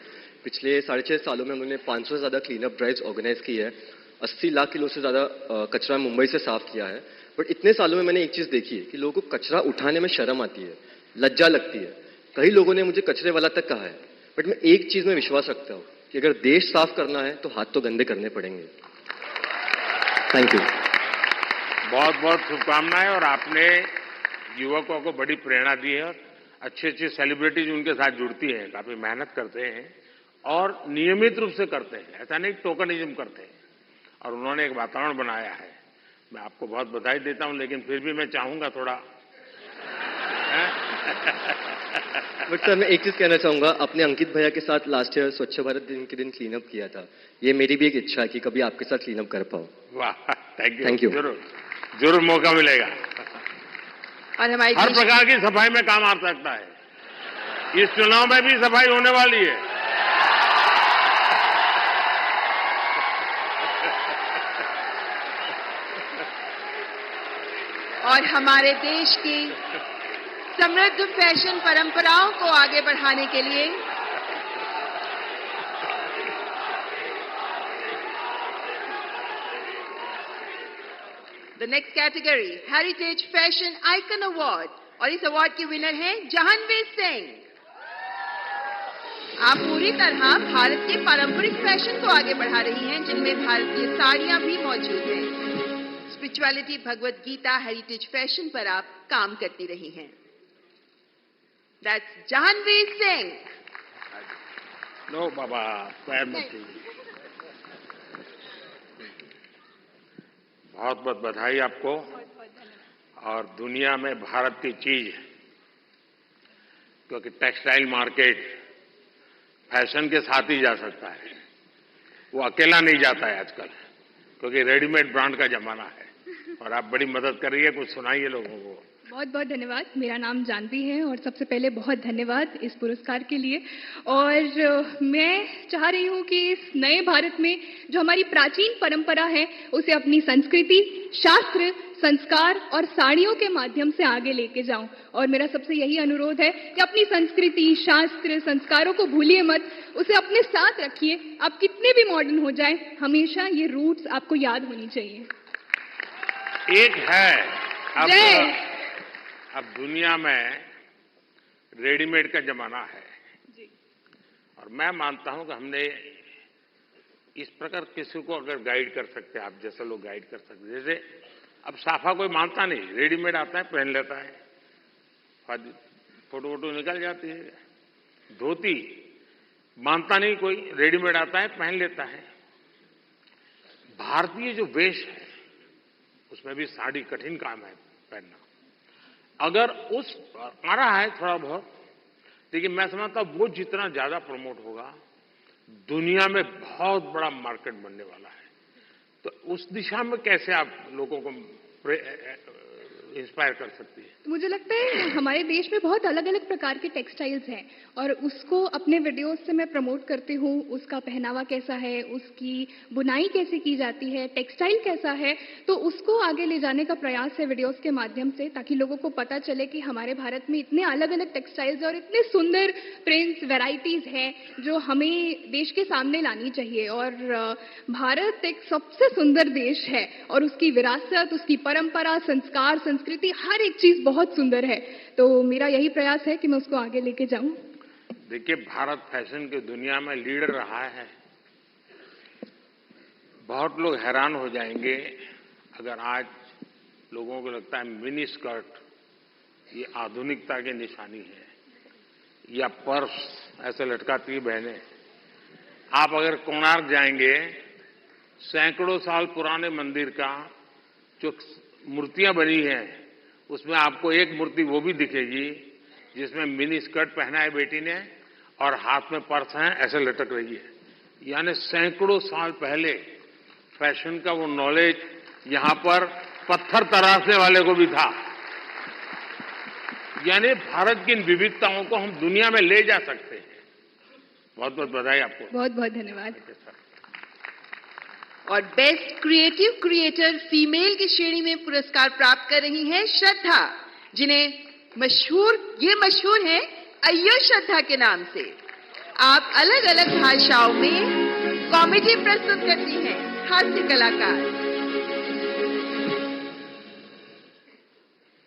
पिछले 6.5 सालों में उन्होंने 500 से ज़्यादा क्लीनअप ड्राइव्स ऑर्गेनाइज की है, 80 लाख किलो से ज़्यादा कचरा मुंबई से साफ किया है। बट इतने सालों में मैंने एक चीज़ देखी है कि लोगों को कचरा उठाने में शर्म आती है, लज्जा लगती है। कई लोगों ने मुझे कचरे वाला तक कहा है, बट मैं एक चीज़ में विश्वास रखता हूँ कि अगर देश साफ करना है तो हाथ तो गंदे करने पड़ेंगे। Thank you.
बहुत बहुत शुभकामनाएं। और आपने युवकों को बड़ी प्रेरणा दी है और अच्छी अच्छी सेलिब्रिटीज उनके साथ जुड़ती हैं, काफी मेहनत करते हैं और नियमित रूप से करते हैं, ऐसा नहीं टोकनिज्म करते हैं। और उन्होंने एक वातावरण बनाया है। मैं आपको बहुत बधाई देता हूं, लेकिन फिर भी मैं चाहूंगा थोड़ा
बट सर मैं एक चीज कहना चाहूंगा, अपने अंकित भैया के साथ लास्ट ईयर स्वच्छ भारत दिन के दिन क्लीनअप किया था। ये मेरी भी एक इच्छा है कि कभी आपके साथ क्लीनअप कर पाऊं।
वाह, थैंक यू।
Thank you.
जरूर जरूर मौका मिलेगा।
और हमारे
हर प्रकार की सफाई में काम आ सकता है। इस चुनाव में भी सफाई होने वाली है।
और हमारे देश की समृद्ध फैशन परंपराओं को आगे बढ़ाने के लिए the next category heritage fashion icon award, और इस अवार्ड के विनर हैं जहानवीर सिंह। आप पूरी तरह भारत के पारंपरिक फैशन को आगे बढ़ा रही हैं, जिनमें भारतीय साड़ियां भी मौजूद हैं। Spirituality, Bhagavad Gita, heritage fashion पर आप काम करती रही हैं। दैट्स जहानवीर सिंह।
नो बाबा, पैर मत छूइए। बहुत बहुत बधाई आपको। और दुनिया में भारत की चीज, क्योंकि टेक्सटाइल मार्केट फैशन के साथ ही जा सकता है, वो अकेला नहीं जाता है आजकल, क्योंकि रेडीमेड ब्रांड का जमाना है। और आप बड़ी मदद कर रही है, कुछ सुनाइए लोगों को।
बहुत बहुत धन्यवाद। मेरा नाम जानवी है और सबसे पहले बहुत धन्यवाद इस पुरस्कार के लिए। और मैं चाह रही हूँ कि इस नए भारत में जो हमारी प्राचीन परंपरा है उसे अपनी संस्कृति, शास्त्र, संस्कार और साड़ियों के माध्यम से आगे लेके जाऊं। और मेरा सबसे यही अनुरोध है कि अपनी संस्कृति, शास्त्र, संस्कारों को भूलिए मत, उसे अपने साथ रखिए। आप कितने भी मॉडर्न हो जाएं, हमेशा ये रूट्स आपको याद होनी चाहिए।
एक है अब दुनिया में रेडीमेड का जमाना है जी। और मैं मानता हूं कि हमने इस प्रकार किसी को अगर गाइड कर सकते हैं, आप जैसे लोग गाइड कर सकते हैं, जैसे अब साफा कोई मानता नहीं, रेडीमेड आता है पहन लेता है, फोटो वोटो निकल जाती है। धोती मानता नहीं कोई, रेडीमेड आता है पहन लेता है। भारतीय जो वेश है उसमें भी साड़ी कठिन काम है पहनना। अगर उस आ रहा है थोड़ा बहुत, लेकिन मैं समझता हूं वो जितना ज्यादा प्रमोट होगा, दुनिया में बहुत बड़ा मार्केट बनने वाला है। तो उस दिशा में कैसे आप लोगों को इंस्पायर कर सकती है?
मुझे लगता है हमारे देश में बहुत अलग अलग प्रकार के टेक्सटाइल्स हैं और उसको अपने वीडियोस से मैं प्रमोट करती हूँ। उसका पहनावा कैसा है, उसकी बुनाई कैसे की जाती है, टेक्सटाइल कैसा है, तो उसको आगे ले जाने का प्रयास है वीडियोस के माध्यम से, ताकि लोगों को पता चले कि हमारे भारत में इतने अलग अलग टेक्सटाइल्स और इतने सुंदर प्रिंट्स, वेराइटीज हैं जो हमें देश के सामने लानी चाहिए। और भारत एक सबसे सुंदर देश है और उसकी विरासत, उसकी परंपरा, संस्कार, संस्कृति, हर एक चीज बहुत सुंदर है। तो मेरा यही प्रयास है कि मैं उसको आगे लेके जाऊं।
देखिए, भारत फैशन की दुनिया में लीडर रहा है। बहुत लोग हैरान हो जाएंगे अगर आज लोगों को लगता है मिनी स्कर्ट ये आधुनिकता की निशानी है, या पर्स ऐसे लटकाती है बहनें। आप अगर कोणार्क जाएंगे, सैकड़ों साल पुराने मंदिर का जो मूर्तियां बनी हैं, उसमें आपको एक मूर्ति वो भी दिखेगी जिसमें मिनी स्कर्ट पहना है बेटी ने और हाथ में पर्स है, ऐसे लटक रही है। यानी सैकड़ों साल पहले फैशन का वो नॉलेज यहां पर पत्थर तराशने वाले को भी था। यानी भारत की इन विविधताओं को हम दुनिया में ले जा सकते हैं। बहुत बहुत बधाई आपको।
बहुत बहुत धन्यवाद।
और बेस्ट क्रिएटिव क्रिएटर फीमेल की श्रेणी में पुरस्कार प्राप्त कर रही हैं श्रद्धा, जिन्हें मशहूर हैं अय्यो श्रद्धा के नाम से। आप अलग अलग भाषाओं में कॉमेडी प्रस्तुत करती हैं, हास्य कलाकार।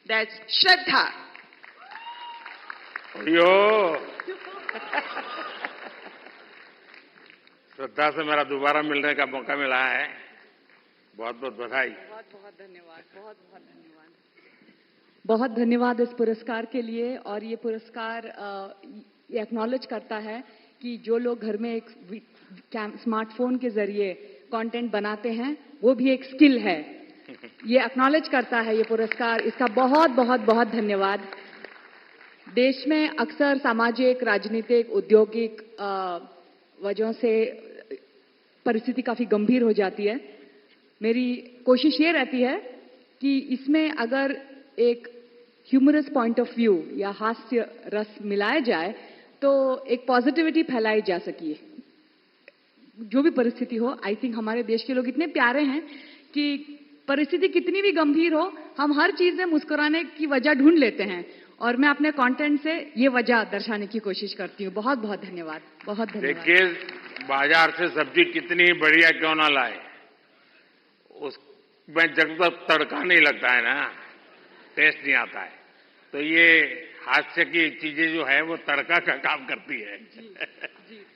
दैट्स श्रद्धा।
श्रद्धा से मेरा दोबारा मिलने का मौका मिला है। बहुत बहुत बधाई।
बहुत बहुत धन्यवाद। बहुत बहुत धन्यवाद। बहुत धन्यवाद इस पुरस्कार के लिए। और ये पुरस्कार एक्नॉलेज करता है कि जो लोग घर में एक स्मार्टफोन के जरिए कंटेंट बनाते हैं, वो भी एक स्किल है। ये एक्नॉलेज करता है ये पुरस्कार। इसका बहुत बहुत बहुत धन्यवाद। देश में अक्सर सामाजिक, राजनीतिक, औद्योगिक वजहों से परिस्थिति काफी गंभीर हो जाती है। मेरी कोशिश ये रहती है कि इसमें अगर एक ह्यूमरस पॉइंट ऑफ व्यू या हास्य रस मिलाया जाए तो एक पॉजिटिविटी फैलाई जा सके। जो भी परिस्थिति हो, आई थिंक हमारे देश के लोग इतने प्यारे हैं कि परिस्थिति कितनी भी गंभीर हो, हम हर चीज में मुस्कुराने की वजह ढूंढ लेते हैं। और मैं अपने कंटेंट से ये वजह दर्शाने की कोशिश करती हूँ। बहुत बहुत धन्यवाद। बहुत धन्यवाद।
देखिए, बाजार से सब्जी कितनी बढ़िया क्यों ना लाए, उसमें जब तक तड़का नहीं लगता है ना, टेस्ट नहीं आता है। तो ये हास्य की चीजें जो है वो तड़का का काम करती है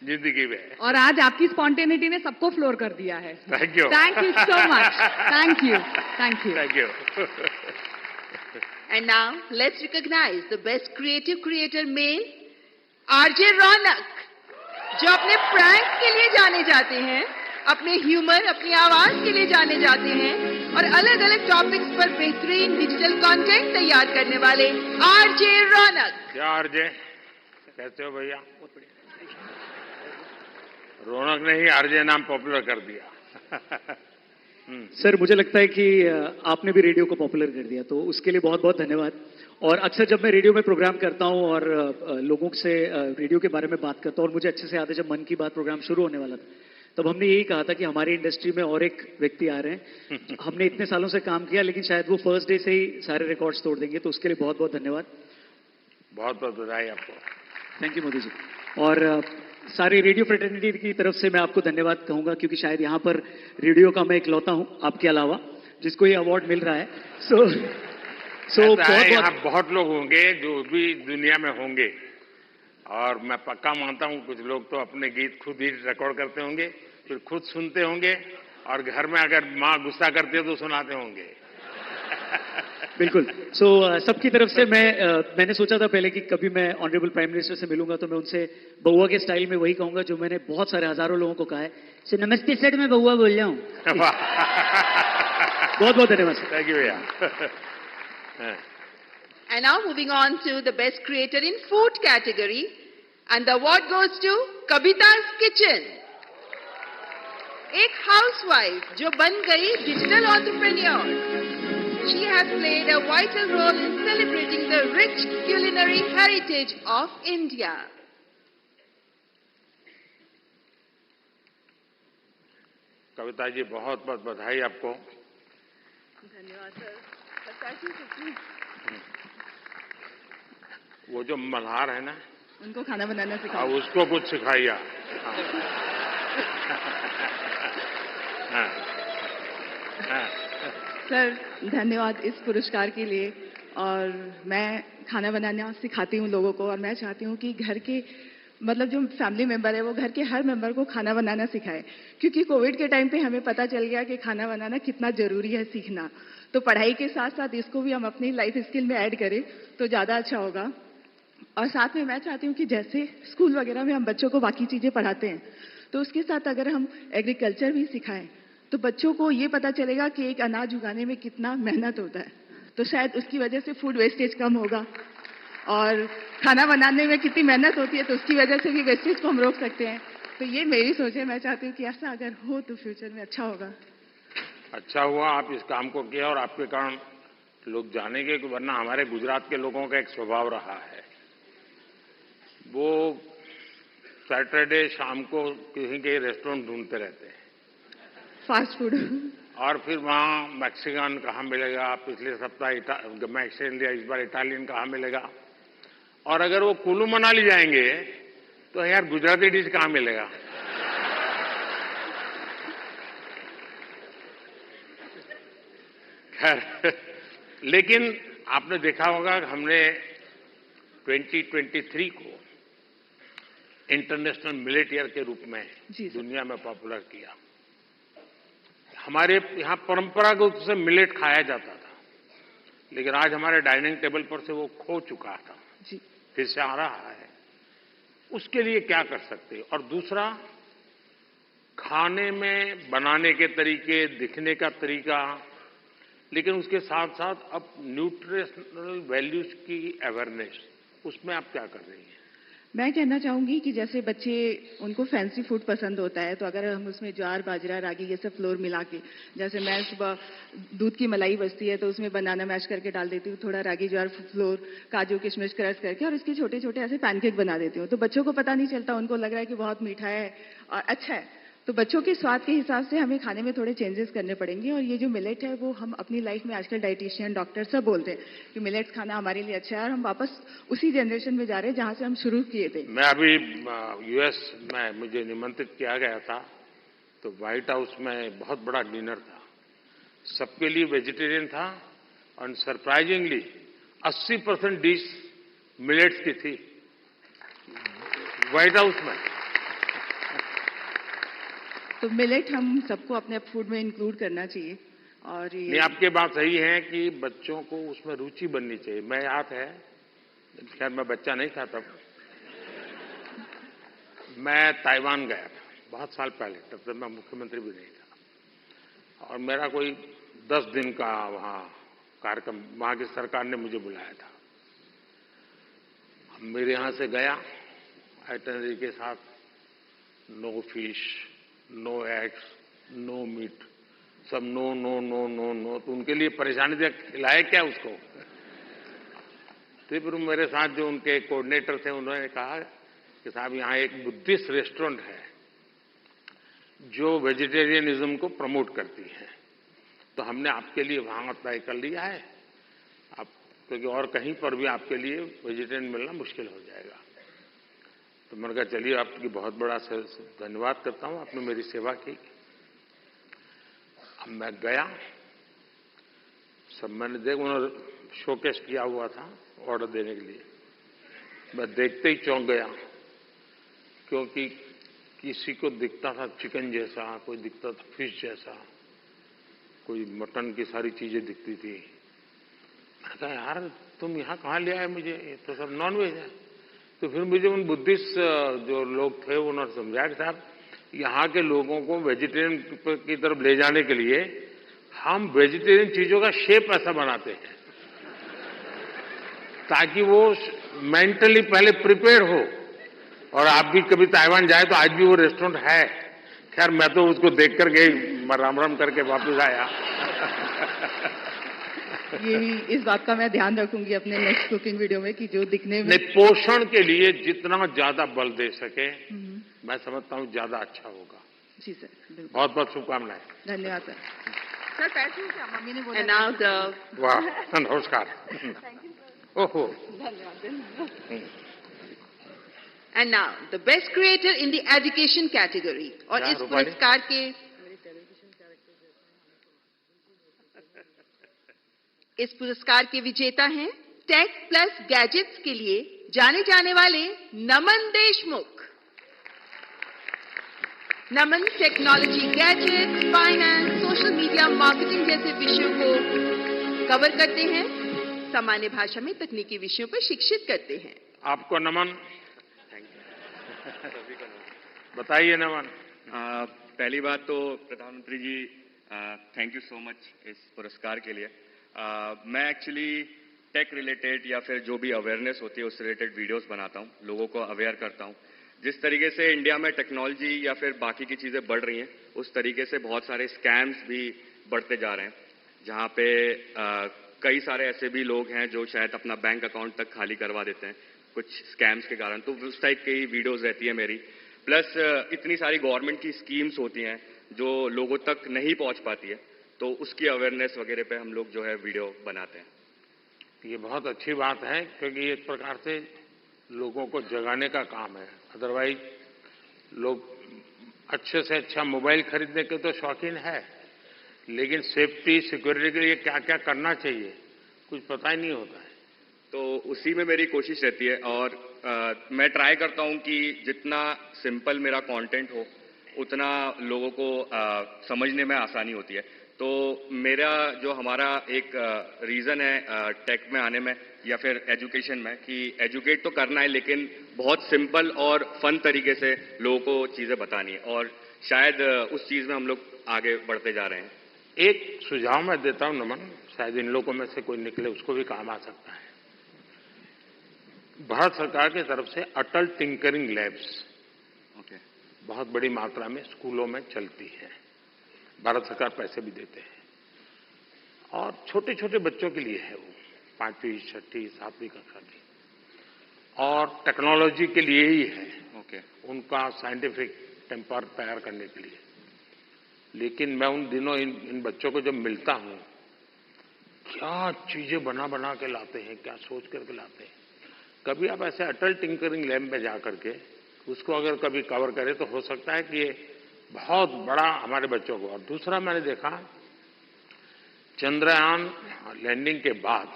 जिंदगी में।
और आज आपकी स्पॉन्टेनिटी ने सबको फ्लोर कर दिया है।
Thank you.
Thank you so much. Thank you. Thank you.
Thank you.
And now let's recognize the best creative creator male, RJ Raunak, जो अपने प्रैंक के लिए जाने जाते हैं, अपने ह्यूमर, अपनी आवाज के लिए जाने जाते हैं और अलग अलग टॉपिक्स पर बेहतरीन डिजिटल कंटेंट तैयार करने वाले आरजे रौनक।
क्या आरजे, कैसे हो भैया? रौनक ने ही आरजे नाम पॉपुलर कर दिया।
सर, मुझे लगता है कि आपने भी रेडियो को पॉपुलर कर दिया, तो उसके लिए बहुत बहुत धन्यवाद। और अक्सर जब मैं रेडियो में प्रोग्राम करता हूं और लोगों से रेडियो के बारे में बात करता हूं, और मुझे अच्छे से याद है जब मन की बात प्रोग्राम शुरू होने वाला था, तब हमने यही कहा था कि हमारी इंडस्ट्री में और एक व्यक्ति आ रहे हैं। हमने इतने सालों से काम किया, लेकिन शायद वो फर्स्ट डे से ही सारे रिकॉर्ड्स तोड़ देंगे, तो उसके लिए बहुत बहुत धन्यवाद।
बहुत बहुत बधाई आपको।
Thank you Modi ji. और सारी रेडियो फ्रेटर्निटी की तरफ से मैं आपको धन्यवाद कहूंगा, क्योंकि शायद यहाँ पर रेडियो का मैं इकलौता हूं आपके अलावा जिसको ये अवार्ड मिल रहा है।
बहुत लोग होंगे जो भी दुनिया में होंगे, और मैं पक्का मानता हूं कुछ लोग तो अपने गीत खुद ही रिकॉर्ड करते होंगे, फिर खुद सुनते होंगे, और घर में अगर माँ गुस्सा करती है तो सुनाते होंगे।
बिल्कुल। सबकी तरफ से मैंने सोचा था पहले कि कभी मैं ऑनरेबल प्राइम मिनिस्टर से मिलूंगा तो मैं उनसे बउआ के स्टाइल में वही कहूंगा जो मैंने बहुत सारे हजारों लोगों को कहा है, सो नमस्ते सर, मैं बउआ बोल रहा हूँ। बहुत बहुत धन्यवाद।
थैंक यू भैया।
And now moving on to the best creator in food category, and the award goes to Kavita's Kitchen. एक हाउसवाइफ जो बन गई digital entrepreneur. She has played a vital role in celebrating the rich culinary heritage of India.
Kavita ji, बहुत बहुत बधाई आपको।
धन्यवाद sir.
वो जो मल्हार है ना,
उनको खाना बनाना सिखाओ।
उसको कुछ सिखाइए।
सर, धन्यवाद इस पुरस्कार के लिए। और मैं खाना बनाना सिखाती हूँ लोगों को, और मैं चाहती हूँ कि घर के मतलब जो फैमिली मेंबर है वो घर के हर मेंबर को खाना बनाना सिखाए, क्योंकि कोविड के टाइम पे हमें पता चल गया कि खाना बनाना कितना जरूरी है सीखना। तो पढ़ाई के साथ साथ इसको भी हम अपनी लाइफ स्किल में ऐड करें तो ज्यादा अच्छा होगा। और साथ में मैं चाहती हूँ कि जैसे स्कूल वगैरह में हम बच्चों को बाकी चीजें पढ़ाते हैं, तो उसके साथ अगर हम एग्रीकल्चर भी सिखाएं तो बच्चों को ये पता चलेगा कि एक अनाज उगाने में कितना मेहनत होता है। तो शायद उसकी वजह से फूड वेस्टेज कम होगा, और खाना बनाने में कितनी मेहनत होती है तो उसकी वजह से भी वेस्टेज को हम रोक सकते हैं। तो ये मेरी सोच है। मैं चाहती हूँ कि ऐसा अगर हो तो फ्यूचर में अच्छा होगा।
अच्छा हुआ आप इस काम को किया, और आपके कारण लोग जानेंगे, वरना हमारे गुजरात के लोगों का एक स्वभाव रहा है, वो सैटरडे शाम को कहीं के रेस्टोरेंट ढूंढते रहते हैं,
फास्ट फूड,
और फिर वहाँ मैक्सिकन कहाँ मिलेगा, पिछले सप्ताह मैक्सिकन लिया, इस बार इटालियन कहाँ मिलेगा। और अगर वो कुल्लू मनाली जाएंगे तो यार गुजराती डिश कहाँ मिलेगा। खैर, लेकिन आपने देखा होगा हमने 2023 को इंटरनेशनल मिलेट ईयर के रूप में दुनिया में पॉपुलर किया। हमारे यहाँ परंपरागत रूप से मिलेट खाया जाता था, लेकिन आज हमारे डाइनिंग टेबल पर से वो खो चुका था, फिर से आ रहा है। उसके लिए क्या कर सकते हैं? और दूसरा, खाने में बनाने के तरीके, दिखने का तरीका, लेकिन उसके साथ साथ अब न्यूट्रिशनल वैल्यूज की अवेयरनेस, उसमें आप क्या कर रही हैं?
मैं कहना चाहूंगी कि जैसे बच्चे उनको फैंसी फूड पसंद होता है, तो अगर हम उसमें ज्वार, बाजरा, रागी ये सब फ्लोर मिला के, जैसे मैं सुबह दूध की मलाई बचती है तो उसमें बनाना मैश करके डाल देती हूँ, थोड़ा रागी ज्वार फ्लोर, काजू किशमिश क्रश करके, और इसके छोटे छोटे ऐसे पैनकेक बना देती हूँ। तो बच्चों को पता नहीं चलता, उनको लग रहा है कि बहुत मीठा है और अच्छा है। तो बच्चों के स्वाद के हिसाब से हमें खाने में थोड़े चेंजेस करने पड़ेंगे। और ये जो मिलेट है वो हम अपनी लाइफ में आजकल डाइटिशियन, डॉक्टर सब बोलते हैं कि मिलेट्स खाना हमारे लिए अच्छा है, और हम वापस उसी जनरेशन में जा रहे हैं जहां से हम शुरू किए थे।
मैं अभी यूएस में मुझे निमंत्रित किया गया था, तो व्हाइट हाउस में बहुत बड़ा डिनर था, सबके लिए वेजिटेरियन था, और सरप्राइजिंगली 80% डिश मिलेट्स की थी व्हाइट हाउस में।
तो मिलेट हम सबको अपने फूड में इंक्लूड करना चाहिए। और ये
आपकी बात सही है कि बच्चों को उसमें रुचि बननी चाहिए। मैं याद है, खैर मैं बच्चा नहीं था तब, मैं ताइवान गया था बहुत साल पहले, तब तक मैं मुख्यमंत्री भी नहीं था, और मेरा कोई 10 दिन का वहाँ कार्यक्रम, वहाँ की सरकार ने मुझे बुलाया था। मेरे यहाँ से गया आइटनरी के साथ, no fish, no eggs, no meat, सब no no no no no. तो उनके लिए परेशानी थी, खिलाए क्या उसको। तो फिर मेरे साथ जो उनके कोऑर्डिनेटर थे, उन्होंने कहा कि साहब यहाँ एक बुद्धिस्ट रेस्टोरेंट है जो वेजिटेरियनिज्म को प्रमोट करती है, तो हमने आपके लिए वहां तय कर लिया है, आप क्योंकि और कहीं पर भी आपके लिए वेजिटेरियन मिलना मुश्किल हो जाएगा। तो मैंने कहा चलिए आपकी बहुत बड़ा धन्यवाद करता हूं, आपने मेरी सेवा की। अब मैं गया, सब मैंने देख, उन्होंने शोकेस किया हुआ था ऑर्डर देने के लिए। मैं देखते ही चौंक गया, क्योंकि किसी को दिखता था चिकन जैसा, कोई दिखता था फिश जैसा, कोई मटन की सारी चीजें दिखती थी। मैंने कहा यार तुम यहाँ कहाँ ले आए मुझे, ये तो सब नॉन वेज है। तो फिर मुझे उन बुद्धिस्ट जो लोग थे उन्होंने समझाया कि साहब यहाँ के लोगों को वेजिटेरियन की तरफ ले जाने के लिए हम वेजिटेरियन चीजों का शेप ऐसा बनाते हैं ताकि वो मेंटली पहले प्रिपेयर हो। और आप भी कभी ताइवान जाए तो आज भी वो रेस्टोरेंट है। खैर मैं तो उसको देख करके राम राम करके वापस आया।
यही, इस बात का मैं ध्यान रखूंगी अपने नेक्स्ट कुकिंग वीडियो में कि जो दिखने में
पोषण के लिए जितना ज्यादा बल दे सके, मैं समझता हूँ ज्यादा अच्छा होगा।
जी सर,
बहुत बहुत शुभकामनाएं।
धन्यवाद सर। सर पैसे क्या मम्मी ने बोला?
And now the
वाह, नमस्कार। ओहो,
धन्यवाद।
And now the best creator in the education category, और इस पुरस्कार के विजेता हैं टेक प्लस गैजेट्स के लिए जाने जाने वाले Naman Deshmukh. Naman technology, gadgets, finance, social media, marketing जैसे विषयों को कवर करते हैं, सामान्य भाषा में तकनीकी विषयों पर शिक्षित करते हैं।
आपको नमन। बताइए नमन।
पहली बात तो प्रधानमंत्री जी थैंक यू सो मच इस पुरस्कार के लिए। मैं एक्चुअली टेक रिलेटेड या फिर जो भी अवेयरनेस होती है उस रिलेटेड वीडियोस बनाता हूँ, लोगों को अवेयर करता हूँ। जिस तरीके से इंडिया में टेक्नोलॉजी या फिर बाकी की चीज़ें बढ़ रही हैं, उस तरीके से बहुत सारे स्कैम्स भी बढ़ते जा रहे हैं, जहाँ पे कई सारे ऐसे भी लोग हैं जो शायद अपना बैंक अकाउंट तक खाली करवा देते हैं कुछ स्कैम्स के कारण। तो उस टाइप की वीडियोस रहती है मेरी। प्लस इतनी सारी गवर्नमेंट की स्कीम्स होती हैं जो लोगों तक नहीं पहुंच पाती है, तो उसकी अवेयरनेस वगैरह पे हम लोग जो है वीडियो बनाते हैं।
ये बहुत अच्छी बात है, क्योंकि एक प्रकार से लोगों को जगाने का काम है। अदरवाइज लोग अच्छे से अच्छा मोबाइल खरीदने के तो शौकीन है, लेकिन सेफ्टी सिक्योरिटी के लिए क्या क्या करना चाहिए कुछ पता ही नहीं होता है।
तो उसी में मेरी कोशिश रहती है, और मैं ट्राई करता हूं कि जितना सिंपल मेरा कंटेंट हो उतना लोगों को समझने में आसानी होती है। तो मेरा जो हमारा एक रीज़न है टेक में आने में या फिर एजुकेशन में, कि एजुकेट तो करना है लेकिन बहुत सिंपल और फन तरीके से लोगों को चीज़ें बतानी है, और शायद उस चीज़ में हम लोग आगे बढ़ते जा रहे हैं।
एक सुझाव मैं देता हूं नमन, शायद इन लोगों में से कोई निकले उसको भी काम आ सकता है। भारत सरकार की तरफ से अटल टिंकरिंग लैब्स बहुत बड़ी मात्रा में स्कूलों में चलती है। भारत सरकार पैसे भी देते हैं, और छोटे छोटे बच्चों के लिए है वो, 5वीं 6वीं 7वीं कक्षा की, और टेक्नोलॉजी के लिए ही है। उनका साइंटिफिक टेम्पर तैयार करने के लिए। लेकिन मैं उन दिनों इन बच्चों को जब मिलता हूं, क्या चीजें बना बना के लाते हैं, क्या सोच करके लाते हैं। कभी आप ऐसे अटल टिंकरिंग लैब में जाकर के उसको अगर कभी कवर करें तो हो सकता है कि ये बहुत बड़ा हमारे बच्चों को। और दूसरा मैंने देखा, चंद्रयान लैंडिंग के बाद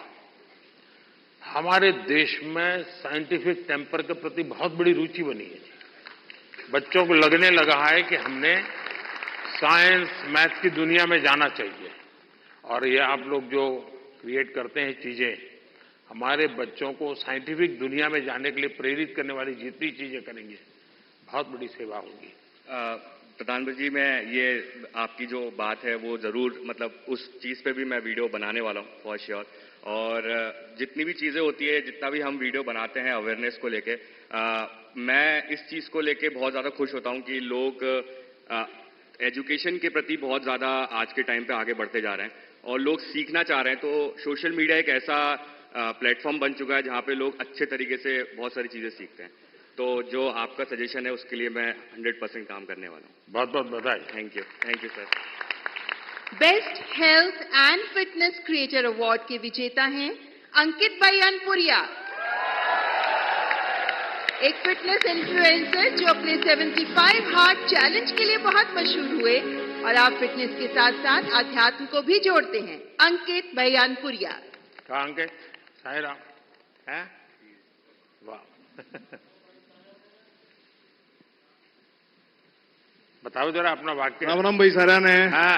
हमारे देश में साइंटिफिक टेम्पर के प्रति बहुत बड़ी रुचि बनी है। बच्चों को लगने लगा है कि हमने साइंस मैथ की दुनिया में जाना चाहिए, और ये आप लोग जो क्रिएट करते हैं चीजें, हमारे बच्चों को साइंटिफिक दुनिया में जाने के लिए प्रेरित करने वाली जितनी चीजें करेंगे, बहुत बड़ी सेवा होगी।
प्रधानमंत्री जी, मैं ये आपकी जो बात है वो जरूर मतलब उस चीज पे भी मैं वीडियो बनाने वाला हूँ फॉर श्योर। और जितनी भी चीजें होती है, जितना भी हम वीडियो बनाते हैं अवेयरनेस को लेके, मैं इस चीज को लेके बहुत ज्यादा खुश होता हूँ कि लोग एजुकेशन के प्रति बहुत ज्यादा आज के टाइम पे आगे बढ़ते जा रहे हैं और लोग सीखना चाह रहे हैं। तो सोशल मीडिया एक ऐसा प्लेटफॉर्म बन चुका है जहां पे लोग अच्छे तरीके से बहुत सारी चीजें सीखते हैं। तो जो आपका सजेशन है उसके लिए मैं 100% काम करने वाला हूँ।
बहुत बहुत बधाई।
Thank you sir.
Best health and fitness creator award के विजेता हैं अंकित बयानपुरिया, एक फिटनेस इन्फ्लुएंसर जो अपने 75 हार्ट चैलेंज के लिए बहुत मशहूर हुए और आप फिटनेस के साथ साथ अध्यात्म को भी जोड़ते हैं। अंकित बयानपुरिया।
कहाँ अंकित? साई राम है? वाह। बताओ जरा अपना वाक्य।
राम राम भाई सारा ने।
हाँ।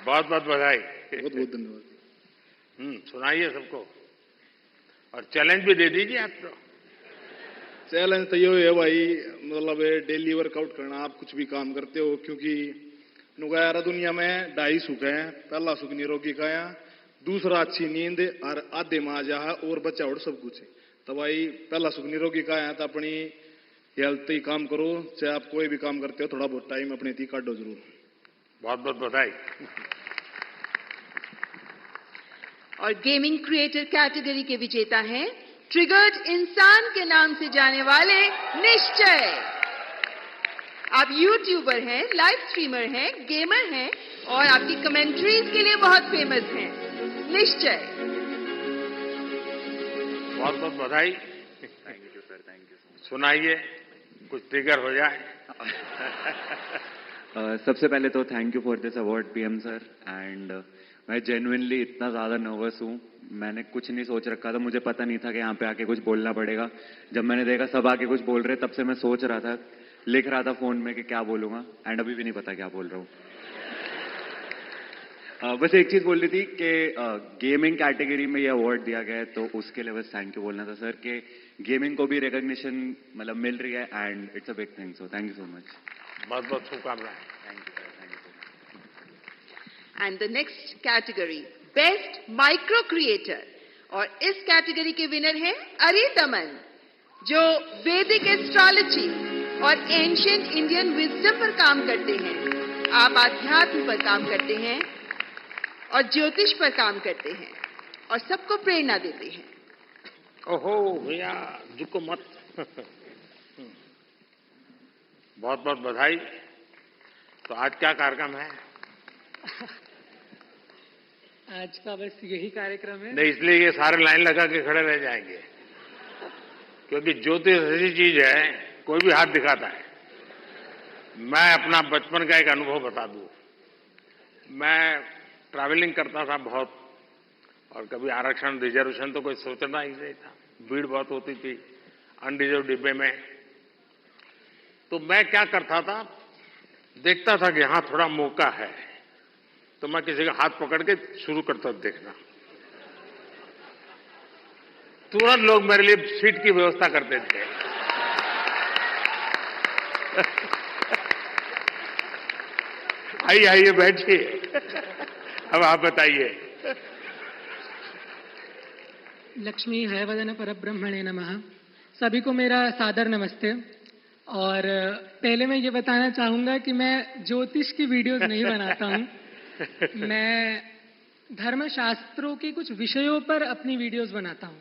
बहुत बहुत बधाई।
बहुत बहुत धन्यवाद।
सुनाइए सबको और चैलेंज भी दे दीजिए आप। तो
चैलेंज तो ये है भाई, मतलब डेली वर्कआउट करना। आप कुछ भी काम करते हो, क्योंकि नुगारा दुनिया में 2.5 सुख है। पहला सुख निरोगी काया, दूसरा अच्छी नींद और आधे में आ जा और बच्चा और सब कुछ है। तो भाई पहला सुख निरोगी काया, तो अपनी हेल्थ ही काम करो। चाहे आप कोई भी काम करते हो, थोड़ा बहुत टाइम अपने थी काटो जरूर।
बहुत बहुत बधाई।
और गेमिंग क्रिएटर कैटेगरी के विजेता हैं ट्रिगर्ड इंसान के नाम से जाने वाले निश्चय। आप यूट्यूबर हैं, लाइव स्ट्रीमर हैं, गेमर हैं और आपकी कमेंट्रीज के लिए बहुत फेमस हैं। निश्चय,
बहुत बहुत बधाई।
Thank you sir, thank you.
सुनाइए, कुछ ट्रिगर हो जाए।
सबसे पहले तो thank you for this award PM sir. And मैं जेन्युइनली इतना ज्यादा नर्वस हूँ, मैंने कुछ नहीं सोच रखा था। मुझे पता नहीं था कि यहाँ पे आके कुछ बोलना पड़ेगा। जब मैंने देखा सब आके कुछ बोल रहे, तब से मैं सोच रहा था, लिख रहा था फोन में कि क्या बोलूंगा। एंड अभी भी नहीं पता क्या बोल रहा हूँ। बस एक चीज बोल रही थी कि गेमिंग कैटेगरी में ये अवार्ड दिया गया है, तो उसके लिए बस थैंक यू बोलना था सर कि गेमिंग को भी रिकॉग्निशन मतलब मिल रही है and it's a big thing. So thank you so much.
बहुत बहुत शुभकामनाएं।
Thank you sir, thank you.
And the next category best micro creator, और इस कैटेगरी के विनर हैं अरिदमन, जो वैदिक एस्ट्रोलॉजी और एंशिएंट इंडियन विजडम पर काम करते हैं। आप आध्यात्म पर काम करते हैं और ज्योतिष पर काम करते हैं और सबको प्रेरणा देते हैं।
ओहो भैया, झुको मत। बहुत बहुत बधाई। तो आज क्या कार्यक्रम है?
आज का बस यही कार्यक्रम है।
नहीं, इसलिए ये सारे लाइन लगा के खड़े रह जाएंगे, क्योंकि ज्योतिष ऐसी चीज है, कोई भी हाथ दिखाता है। मैं अपना बचपन का एक अनुभव बता दूं। मैं ट्रैवलिंग करता था बहुत, और कभी आरक्षण रिजर्वेशन तो कोई सोचना ही नहीं था। भीड़ बहुत होती थी अनरिजर्व डिब्बे में। तो मैं क्या करता था, देखता था कि हाँ थोड़ा मौका है, तो मैं किसी का हाथ पकड़ के शुरू करता देखना। तुरंत लोग मेरे लिए सीट की व्यवस्था करते थे। आइए आइए बैठिए। अब आप बताइए।
लक्ष्मी हयवदन परब्रह्मणे नमः। सभी को मेरा सादर नमस्ते। और पहले मैं ये बताना चाहूंगा कि मैं ज्योतिष की वीडियोस नहीं बनाता हूँ। मैं धर्मशास्त्रों के कुछ विषयों पर अपनी वीडियोस बनाता हूँ।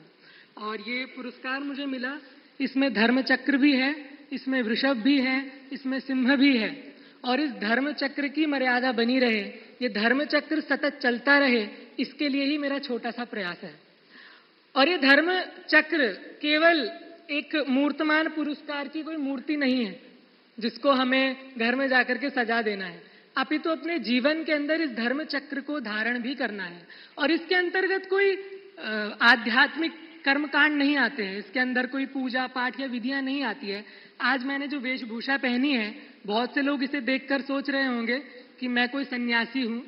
और ये पुरस्कार मुझे मिला, इसमें धर्म चक्र भी है, इसमें वृषभ भी है, इसमें सिंह भी है। और इस धर्म चक्र की मर्यादा बनी रहे, ये धर्म चक्र सतत चलता रहे, इसके लिए ही मेरा छोटा सा प्रयास है। और ये धर्म चक्र केवल एक मूर्तमान पुरस्कार की कोई मूर्ति नहीं है जिसको हमें घर में जाकर के सजा देना है। अपितु अपने जीवन के अंदर इस धर्म चक्र को धारण भी करना है। और इसके अंतर्गत कोई आध्यात्मिक कर्मकांड नहीं आते हैं, इसके अंदर कोई पूजा पाठ या विधियां नहीं आती है। आज मैंने जो वेशभूषा पहनी है, बहुत से लोग इसे देखकर सोच रहे होंगे कि मैं कोई सन्यासी हूं,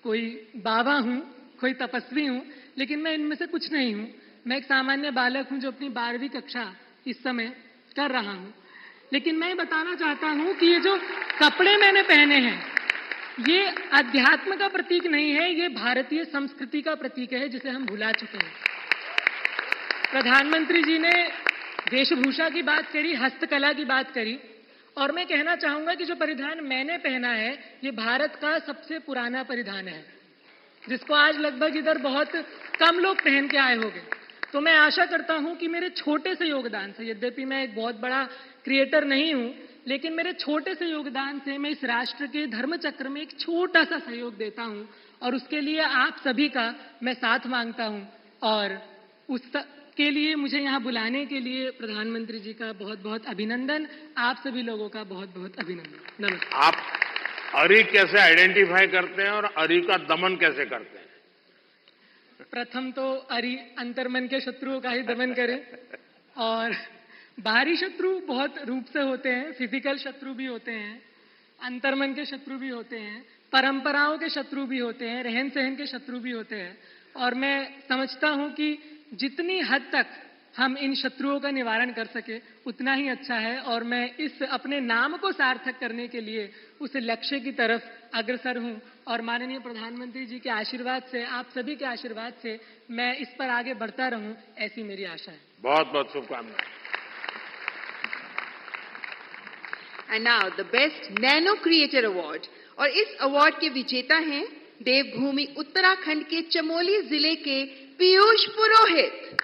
कोई बाबा हूं, कोई तपस्वी हूं, लेकिन मैं इनमें से कुछ नहीं हूं। मैं एक सामान्य बालक हूं जो अपनी 12वीं कक्षा इस समय कर रहा हूं। लेकिन मैं बताना चाहता हूं कि ये जो कपड़े मैंने पहने हैं, ये अध्यात्म का प्रतीक नहीं है, ये भारतीय संस्कृति का प्रतीक है जिसे हम भुला चुके हैं। प्रधानमंत्री जी ने वेशभूषा की बात करी, हस्तकला की बात करी, और मैं कहना चाहूंगा कि जो परिधान मैंने पहना है ये भारत का सबसे पुराना परिधान है, जिसको आज लगभग इधर बहुत कम लोग पहन के आए होंगे। तो मैं आशा करता हूं कि मेरे छोटे से योगदान से, यद्यपि मैं एक बहुत बड़ा क्रिएटर नहीं हूं, लेकिन मेरे छोटे से योगदान से मैं इस राष्ट्र के धर्म चक्र में एक छोटा सा सहयोग देता हूं, और उसके लिए आप सभी का मैं साथ मांगता हूं। और उसके लिए मुझे यहाँ बुलाने के लिए प्रधानमंत्री जी का बहुत बहुत अभिनंदन, आप सभी लोगों का बहुत बहुत अभिनंदन। नमस्कार।
आप अरी कैसे आइडेंटिफाई करते हैं और अरी का दमन कैसे करते हैं?
प्रथम तो अरि अंतर्मन के शत्रुओं का ही दमन करें, और बाहरी शत्रु बहुत रूप से होते हैं, फिजिकल शत्रु भी होते हैं, अंतर्मन के शत्रु भी होते हैं, परंपराओं के शत्रु भी होते हैं, रहन सहन के शत्रु भी होते हैं। और मैं समझता हूं कि जितनी हद तक हम इन शत्रुओं का निवारण कर सके उतना ही अच्छा है, और मैं इस अपने नाम को सार्थक करने के लिए उस लक्ष्य की तरफ अग्रसर हूं। और माननीय प्रधानमंत्री जी के आशीर्वाद से, आप सभी के आशीर्वाद से मैं इस पर आगे बढ़ता रहूं, ऐसी मेरी आशा है।
बहुत बहुत शुभकामनाएं।
And now the best nano creator award, और इस अवार्ड के विजेता हैं देवभूमि उत्तराखंड के चमोली जिले के पीयूष पुरोहित।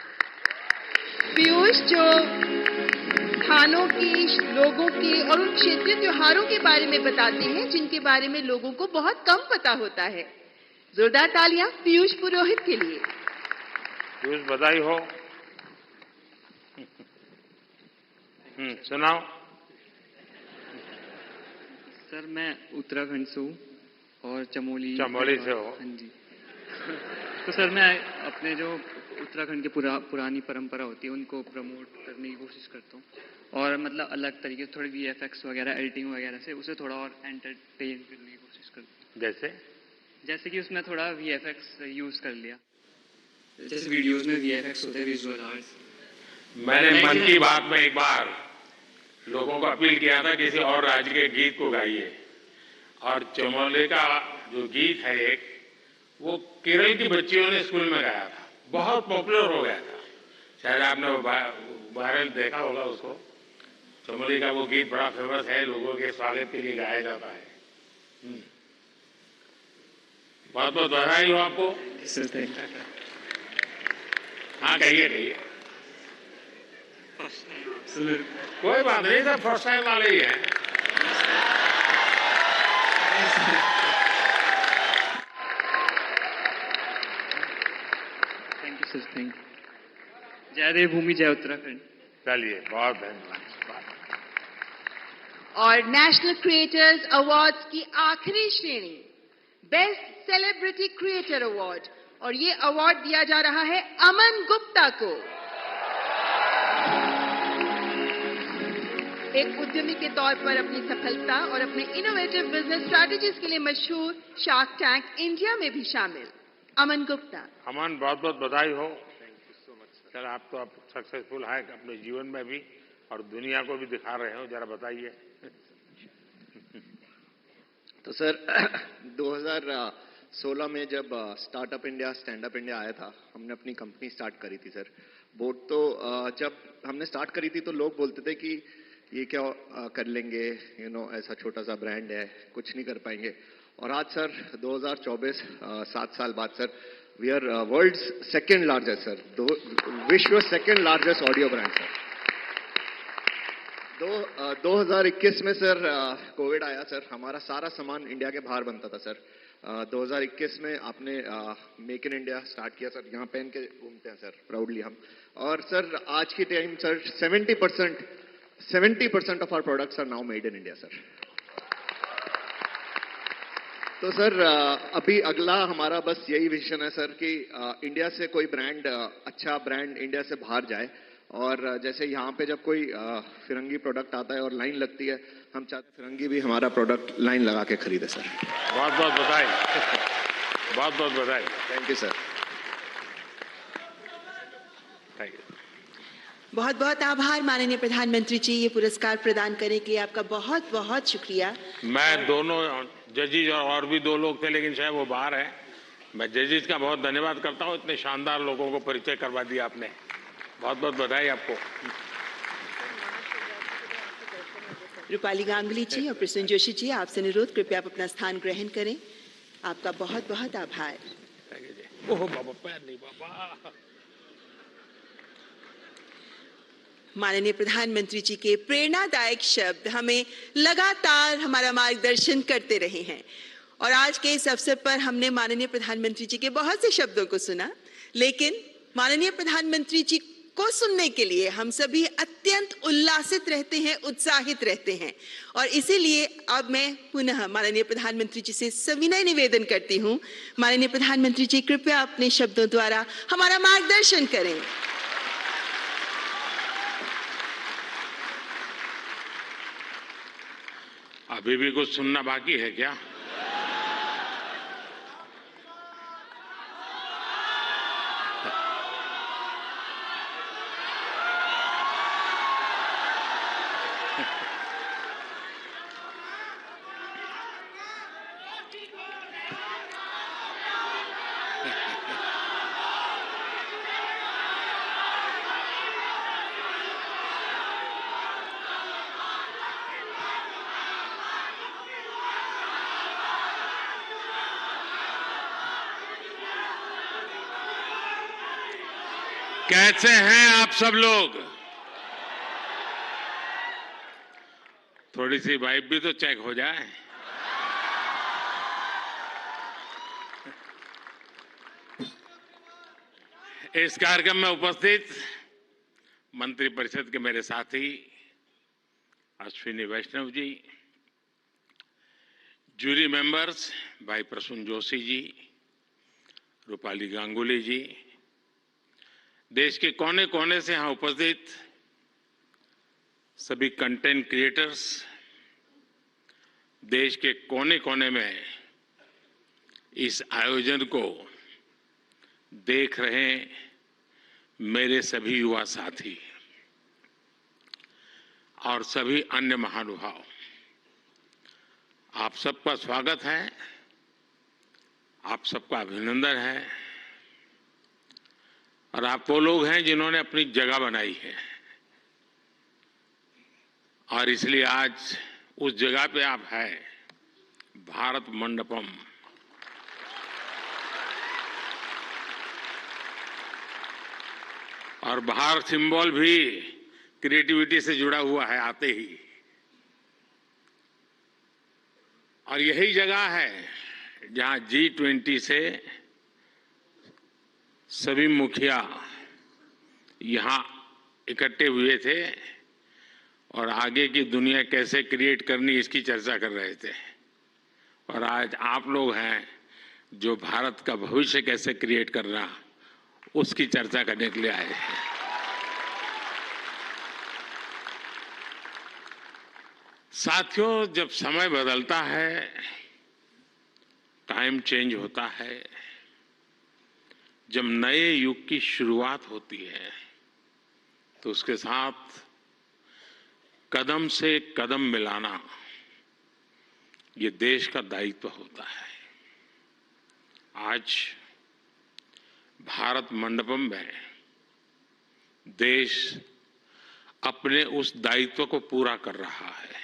पीयूष जो स्थानों की, लोगों की और उन क्षेत्रीय त्योहारों के बारे में बताते हैं जिनके बारे में लोगों को बहुत कम पता होता है। जोरदार तालियां पीयूष पुरोहित के लिए।
पीयूष, बधाई हो। सुनाओ।
सर, मैं उत्तराखंड से हूँ और चमोली
से हो।
हाँ जी। तो सर, मैं अपने जो उत्तराखंड की पुरानी परंपरा होती है उनको प्रमोट करने की कोशिश करता हूँ, और मतलब अलग तरीके से थोड़ी VFX वगैरह, एडिटिंग वगैरह से उसे थोड़ा और एंटरटेन करने की कोशिश करता हूँ। जैसे कि उसमें थोड़ा VFX यूज कर लिया, जैसे वीडियोस में VFX होते हैं, विजुअल आर्ट्स।
मैंने मन की बात में एक बार लोगों को अपील किया था किसी और राज्य के गीत को गाइए, और चमोली का जो गीत है एक, वो केरल की बच्चियों ने स्कूल में गाया था, बहुत पॉपुलर हो गया था। शायद आपने वायरल देखा होगा उसको। चमोली का वो गीत बड़ा फेमस है, लोगों के स्वागत के लिए गाया जाता है। बहुत बहुत बधाई हो आपको। हाँ, कहिए। कोई बात नहीं, सब फर्स्ट टाइम वाले ही हैं।
Thank you sir, thank you. जय देवभूमि, जय उत्तराखंड।
चलिए, बहुत धन्यवाद।
और नेशनल क्रिएटर्स अवार्ड्स की आखिरी श्रेणी, बेस्ट सेलिब्रिटी क्रिएटर अवार्ड, और ये अवार्ड दिया जा रहा है अमन गुप्ता को। एक उद्यमी के तौर पर अपनी सफलता और अपने इनोवेटिव बिजनेस स्ट्रैटेजीज के लिए मशहूर शार्क टैंक इंडिया में भी शामिल अमन गुप्ता।
अमन, बहुत बहुत बधाई हो। सर, आप तो आप सक्सेसफुल हैं अपने जीवन में भी और दुनिया को भी दिखा रहे हो, जरा बताइए।
तो सर 2016 में जब startup India, stand up India आया था, हमने अपनी कंपनी स्टार्ट करी थी सर। बोट तो जब हमने स्टार्ट करी थी तो लोग बोलते थे कि ये क्या कर लेंगे, ऐसा छोटा सा ब्रांड है, कुछ नहीं कर पाएंगे। और आज सर 2024, 7 साल बाद sir, we are world's second largest sir, विश्व second largest audio brand sir. 2021 में सर कोविड आया सर, हमारा सारा सामान इंडिया के बाहर बनता था सर। 2021 में आपने मेक इन इंडिया स्टार्ट किया सर, यहाँ पहन के घूमते हैं सर प्राउडली हम। और सर आज की time sir 70% of our products are now made in India sir. तो सर अभी अगला हमारा बस यही विजन है सर कि इंडिया से कोई ब्रांड, अच्छा ब्रांड इंडिया से बाहर जाए। और जैसे यहाँ पे जब कोई फिरंगी प्रोडक्ट आता है और लाइन लगती है, हम चाहते हैं फिरंगी भी हमारा प्रोडक्ट लाइन लगा के खरीदे सर।
बहुत बहुत बधाई। बहुत बहुत बधाई।
Thank you sir.
Thank you.
बहुत बहुत आभार माननीय प्रधानमंत्री जी, ये पुरस्कार प्रदान करने के लिए आपका बहुत बहुत शुक्रिया।
मैं दोनों जजेज और भी दो लोग थे, लेकिन शायद वो बाहर है। मैं जजेज का बहुत धन्यवाद करता हूँ, इतने शानदार लोगों को परिचय करवा दिया आपने। बहुत बहुत बधाई आपको। रूपाली गांगुली जी और प्रसून जोशी जी, आपसे अनुरोध, कृपया आप अपना स्थान ग्रहण करें। आपका बहुत बहुत आभार। ओह बाबा, पैर नहीं बाबा। माननीय प्रधानमंत्री जी के प्रेरणादायक शब्द हमें लगातार हमारा मार्गदर्शन करते रहे हैं और आज के इस अवसर पर हमने माननीय प्रधानमंत्री जी के बहुत से शब्दों को सुना, लेकिन माननीय प्रधानमंत्री जी को सुनने के लिए हम सभी अत्यंत उल्लासित रहते हैं, उत्साहित रहते हैं और इसीलिए अब मैं पुनः माननीय प्रधानमंत्री जी से सविनय निवेदन करती हूं, माननीय प्रधानमंत्री जी कृपया अपने शब्दों द्वारा हमारा मार्गदर्शन करें। अभी भी कुछ सुनना बाकी है क्या? कैसे हैं आप सब लोग? थोड़ी सी वाइब भी तो चेक हो जाए। इस कार्यक्रम में उपस्थित मंत्रिपरिषद के मेरे साथी अश्विनी वैष्णव जी, जूरी मेंबर्स भाई प्रसून जोशी जी, रूपाली गांगुली जी, देश के कोने कोने से यहां उपस्थित सभी कंटेंट क्रिएटर्स, देश के कोने कोने में इस आयोजन को देख रहे मेरे सभी युवा साथी और सभी अन्य महानुभाव, आप सबका स्वागत है, आप सबका अभिनंदन है और आप वो लोग हैं जिन्होंने अपनी जगह बनाई है और इसलिए आज उस जगह पे आप हैं, भारत मंडपम। और भारत सिंबल भी क्रिएटिविटी से जुड़ा हुआ है आते ही, और यही जगह है जहां G20 से सभी मुखिया यहां इकट्ठे हुए थे और आगे की दुनिया कैसे क्रिएट करनी इसकी चर्चा कर रहे थे। और आज आप लोग हैं जो भारत का भविष्य कैसे क्रिएट करना उसकी चर्चा करने के लिए आए हैं। साथियों, जब समय बदलता है, टाइम चेंज होता है, जब नए युग की शुरुआत होती है तो उसके साथ कदम से कदम मिलाना ये देश का दायित्व होता है। आज भारत मंडपम में देश अपने उस दायित्व को पूरा कर रहा है।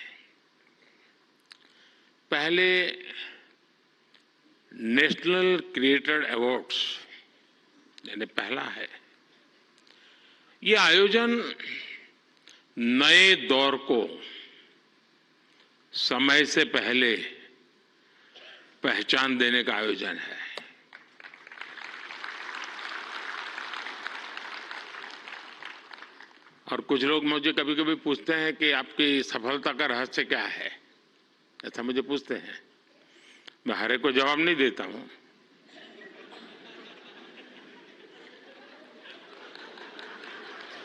पहले नेशनल क्रिएटर अवार्ड्स यानी पहला है, ये आयोजन नए दौर को समय से पहले पहचान देने का आयोजन है। और कुछ लोग मुझे कभी कभी पूछते हैं कि आपकी सफलता का रहस्य क्या है, ऐसा मुझे पूछते हैं। मैं हर एक को जवाब नहीं देता हूं।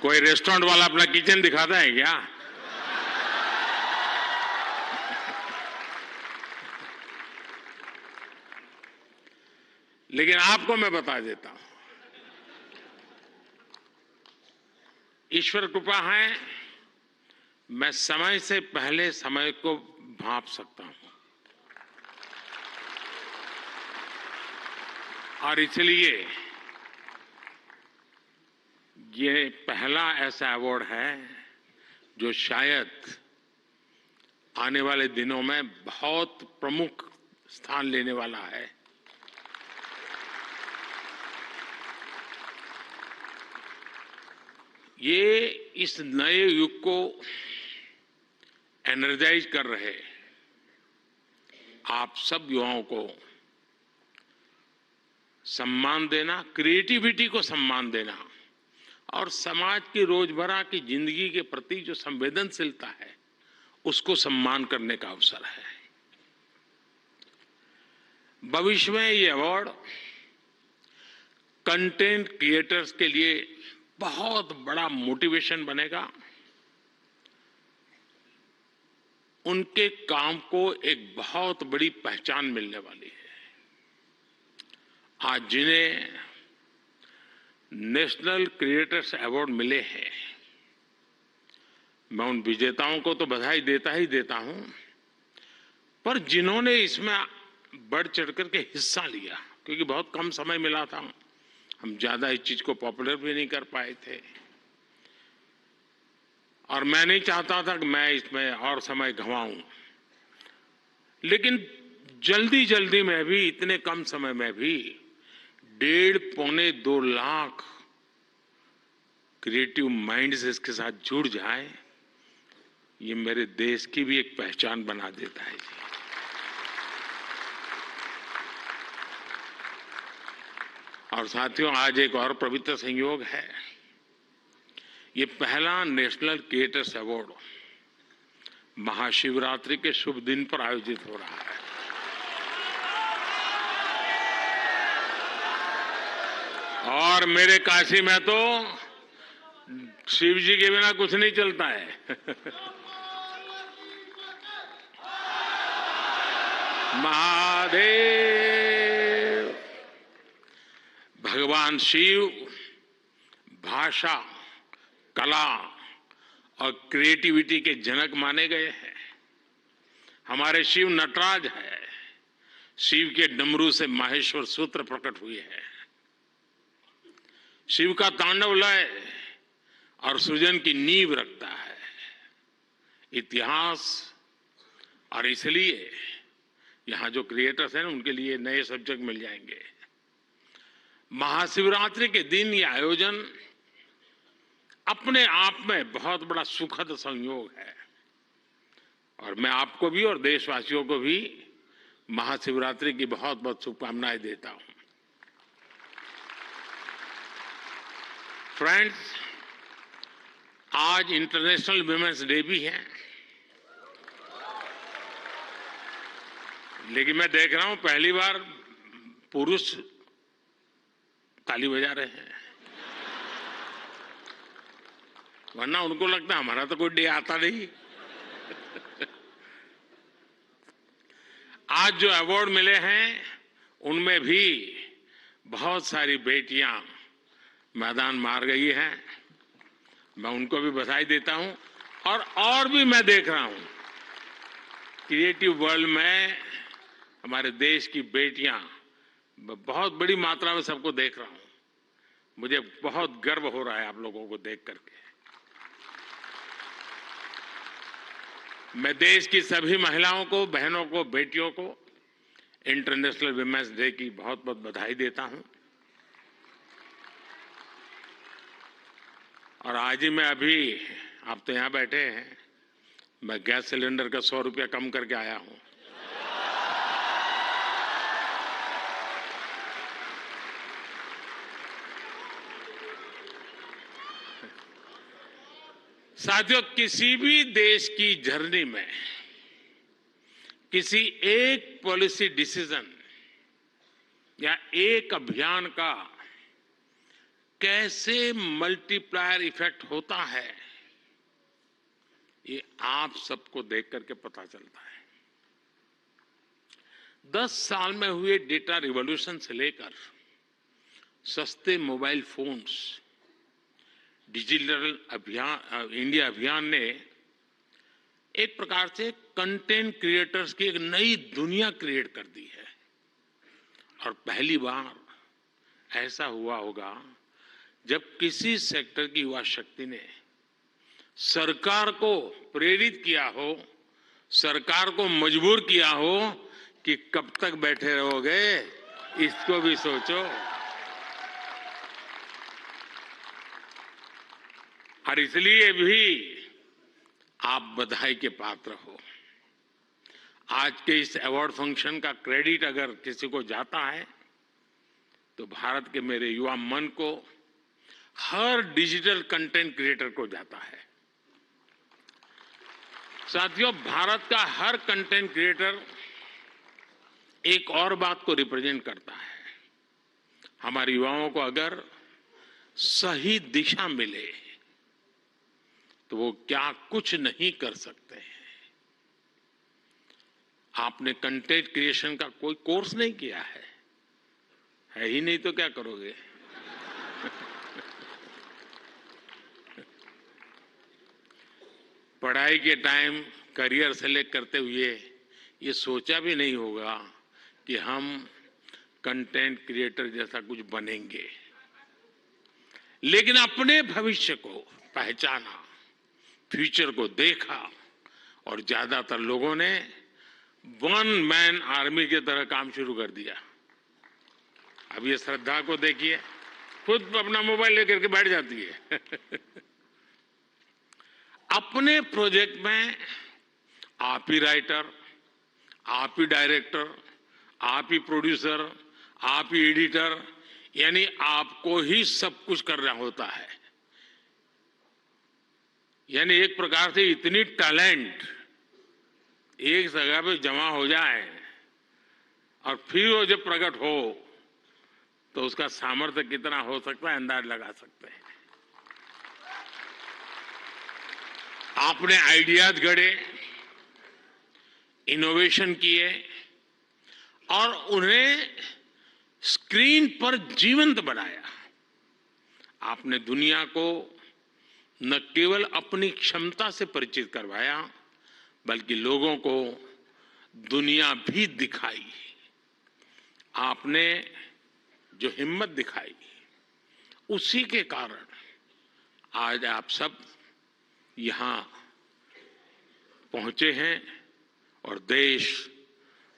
कोई रेस्टोरेंट वाला अपना किचन दिखाता है क्या? लेकिन आपको मैं बता देता हूं, ईश्वर कृपा है, मैं समय से पहले समय को भांप सकता हूं और इसलिए ये पहला ऐसा अवार्ड है जो शायद आने वाले दिनों में बहुत प्रमुख स्थान लेने वाला है। ये इस नए युग को एनर्जाइज कर रहे आप सब युवाओं को सम्मान देना, क्रिएटिविटी को सम्मान देना और समाज की रोजमर्रा की जिंदगी के प्रति जो संवेदनशीलता है उसको सम्मान करने का अवसर है। भविष्य में ये अवार्ड कंटेंट क्रिएटर्स के लिए बहुत बड़ा मोटिवेशन बनेगा। उनके काम को एक बहुत बड़ी पहचान मिलने वाली है। आज जिन्हें नेशनल क्रिएटर्स अवार्ड मिले हैं, मैं उन विजेताओं को तो बधाई देता ही देता हूं, पर जिन्होंने इसमें बढ़ चढ़ करके हिस्सा लिया, क्योंकि बहुत कम समय मिला था, हम ज्यादा इस चीज को पॉपुलर भी नहीं कर पाए थे और मैं नहीं चाहता था कि मैं इसमें और समय गंवाऊं, लेकिन जल्दी जल्दी में भी, इतने कम समय में भी 1.5-2 लाख क्रिएटिव माइंड्स इसके साथ जुड़ जाए, ये मेरे देश की भी एक पहचान बना देता है। और साथियों, आज एक और पवित्र संयोग है। ये पहला नेशनल क्रिएटर्स अवार्ड महाशिवरात्रि के शुभ दिन पर आयोजित हो रहा है। और मेरे काशी में तो शिव जी के बिना कुछ नहीं चलता है। महादेव, भगवान शिव भाषा, कला और क्रिएटिविटी के जनक माने गए हैं। हमारे शिव नटराज है। शिव के डमरू से माहेश्वर सूत्र प्रकट हुए हैं। शिव का तांडव लय और सृजन की नींव रखता है इतिहास। और इसलिए यहां जो क्रिएटर्स हैं उनके लिए नए सब्जेक्ट मिल जाएंगे। महाशिवरात्रि के दिन ये आयोजन अपने आप में बहुत बड़ा सुखद संयोग है और मैं आपको भी और देशवासियों को भी महाशिवरात्रि की बहुत बहुत शुभकामनाएं देता हूं। फ्रेंड्स, आज इंटरनेशनल विमेंस डे भी है, लेकिन मैं देख रहा हूं पहली बार पुरुष ताली बजा रहे हैं, वरना उनको लगता है हमारा तो कोई डे आता नहीं। आज जो अवार्ड मिले हैं उनमें भी बहुत सारी बेटियां मैदान मार गई हैं। मैं उनको भी बधाई देता हूं और भी मैं देख रहा हूं क्रिएटिव वर्ल्ड में हमारे देश की बेटियां बहुत बड़ी मात्रा में सबको देख रहा हूं। मुझे बहुत गर्व हो रहा है आप लोगों को देख करके। मैं देश की सभी महिलाओं को, बहनों को, बेटियों को इंटरनेशनल विमेंस डे की बहुत बहुत बधाई देता हूं। और आज ही मैं अभी, आप तो यहां बैठे हैं, मैं गैस सिलेंडर का 100 रुपया कम करके आया हूं। साथियों, किसी भी देश की जर्नी में किसी एक पॉलिसी डिसीजन या एक अभियान का कैसे मल्टीप्लायर इफेक्ट होता है, ये आप सबको देख करके पता चलता है। 10 साल में हुए डेटा रिवॉल्यूशन से लेकर सस्ते मोबाइल फोन्स, डिजिटल अभियान इंडिया अभियान ने एक प्रकार से कंटेंट क्रिएटर्स की एक नई दुनिया क्रिएट कर दी है। और पहली बार ऐसा हुआ होगा जब किसी सेक्टर की युवा शक्ति ने सरकार को प्रेरित किया हो, सरकार को मजबूर किया हो कि कब तक बैठे रहोगे, इसको भी सोचो। और इसलिए भी आप बधाई के पात्र हो। आज के इस अवार्ड फंक्शन का क्रेडिट अगर किसी को जाता है तो भारत के मेरे युवा मन को, हर डिजिटल कंटेंट क्रिएटर को जाता है। साथियों, भारत का हर कंटेंट क्रिएटर एक और बात को रिप्रेजेंट करता है। हमारे युवाओं को अगर सही दिशा मिले तो वो क्या कुछ नहीं कर सकते हैं। आपने कंटेंट क्रिएशन का कोई कोर्स नहीं किया है ही नहीं तो क्या करोगे। पढ़ाई के टाइम करियर सेलेक्ट करते हुए ये सोचा भी नहीं होगा कि हम कंटेंट क्रिएटर जैसा कुछ बनेंगे, लेकिन अपने भविष्य को पहचाना, फ्यूचर को देखा और ज्यादातर लोगों ने वन मैन आर्मी की तरह काम शुरू कर दिया। अब ये श्रद्धा को देखिए, खुद अपना मोबाइल लेकर के बैठ जाती है। अपने प्रोजेक्ट में आप ही राइटर, आप ही डायरेक्टर, आप ही प्रोड्यूसर, आप ही एडिटर, यानी आपको ही सब कुछ करना होता है। यानी एक प्रकार से इतनी टैलेंट एक जगह पे जमा हो जाए और फिर वो जब प्रकट हो तो उसका सामर्थ्य कितना हो सकता है अंदाज लगा सकते हैं। आपने आइडियाज गढ़े, इनोवेशन किए और उन्हें स्क्रीन पर जीवंत बनाया। आपने दुनिया को न केवल अपनी क्षमता से परिचित करवाया बल्कि लोगों को दुनिया भी दिखाई। आपने जो हिम्मत दिखाई उसी के कारण आज आप सब यहां पहुंचे हैं और देश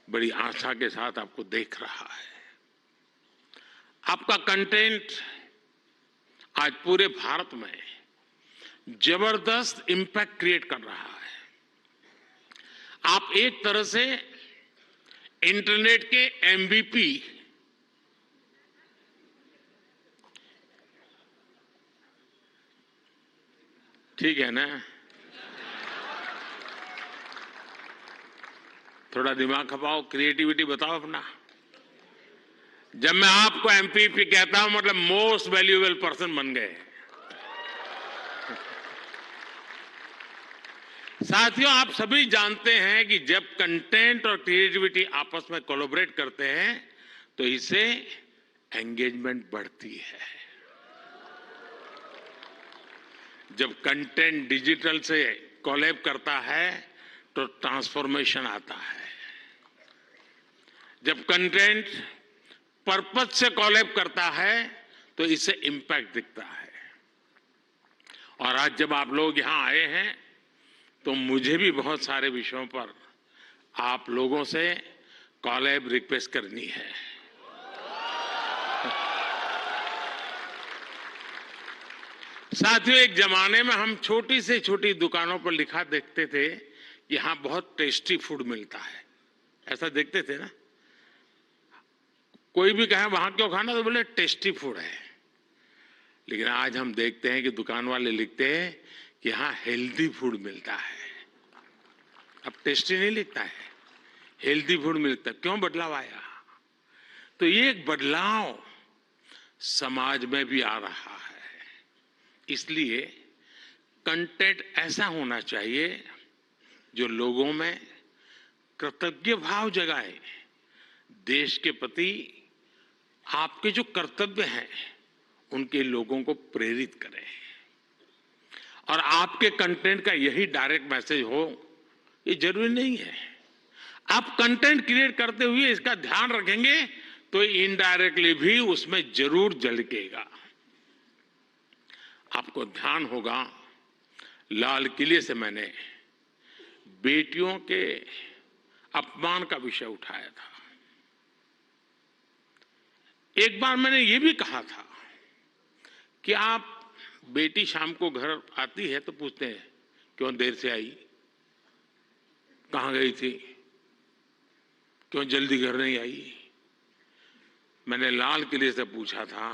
बड़ी आशा के साथ आपको देख रहा है। आपका कंटेंट आज पूरे भारत में जबरदस्त इंपैक्ट क्रिएट कर रहा है। आप एक तरह से इंटरनेट के एमवीपी, ठीक है ना? थोड़ा दिमाग खपाओ, क्रिएटिविटी बताओ अपना। जब मैं आपको एमपीपी कहता हूं मतलब मोस्ट वैल्यूएबल पर्सन बन गए। साथियों, आप सभी जानते हैं कि जब कंटेंट और क्रिएटिविटी आपस में कोलैबोरेट करते हैं तो इससे एंगेजमेंट बढ़ती है। जब कंटेंट डिजिटल से कोलैब करता है तो ट्रांसफॉर्मेशन आता है। जब कंटेंट पर्पस से कोलैब करता है तो इससे इंपैक्ट दिखता है। और आज जब आप लोग यहां आए हैं तो मुझे भी बहुत सारे विषयों पर आप लोगों से कोलैब रिक्वेस्ट करनी है। साथियों, एक जमाने में हम छोटी से छोटी दुकानों पर लिखा देखते थे कि यहां बहुत टेस्टी फूड मिलता है, ऐसा देखते थे ना। कोई भी कहे वहां क्यों खाना, तो बोले टेस्टी फूड है। लेकिन आज हम देखते हैं कि दुकान वाले लिखते हैं कि यहां हेल्दी फूड मिलता है। अब टेस्टी नहीं लिखता है, हेल्दी फूड मिलता है। क्यों बदलाव आया? तो ये एक बदलाव समाज में भी आ रहा है। इसलिए कंटेंट ऐसा होना चाहिए जो लोगों में कृतज्ञ भाव जगाए, देश के प्रति आपके जो कर्तव्य हैं उनके लोगों को प्रेरित करें। और आपके कंटेंट का यही डायरेक्ट मैसेज हो, ये जरूरी नहीं है। आप कंटेंट क्रिएट करते हुए इसका ध्यान रखेंगे तो इनडायरेक्टली भी उसमें जरूर झलकेगा। आपको ध्यान होगा, लाल किले से मैंने बेटियों के अपमान का विषय उठाया था। एक बार मैंने ये भी कहा था कि आप बेटी शाम को घर आती है तो पूछते हैं क्यों देर से आई, कहां गई थी, क्यों जल्दी घर नहीं आई। मैंने लाल किले से पूछा था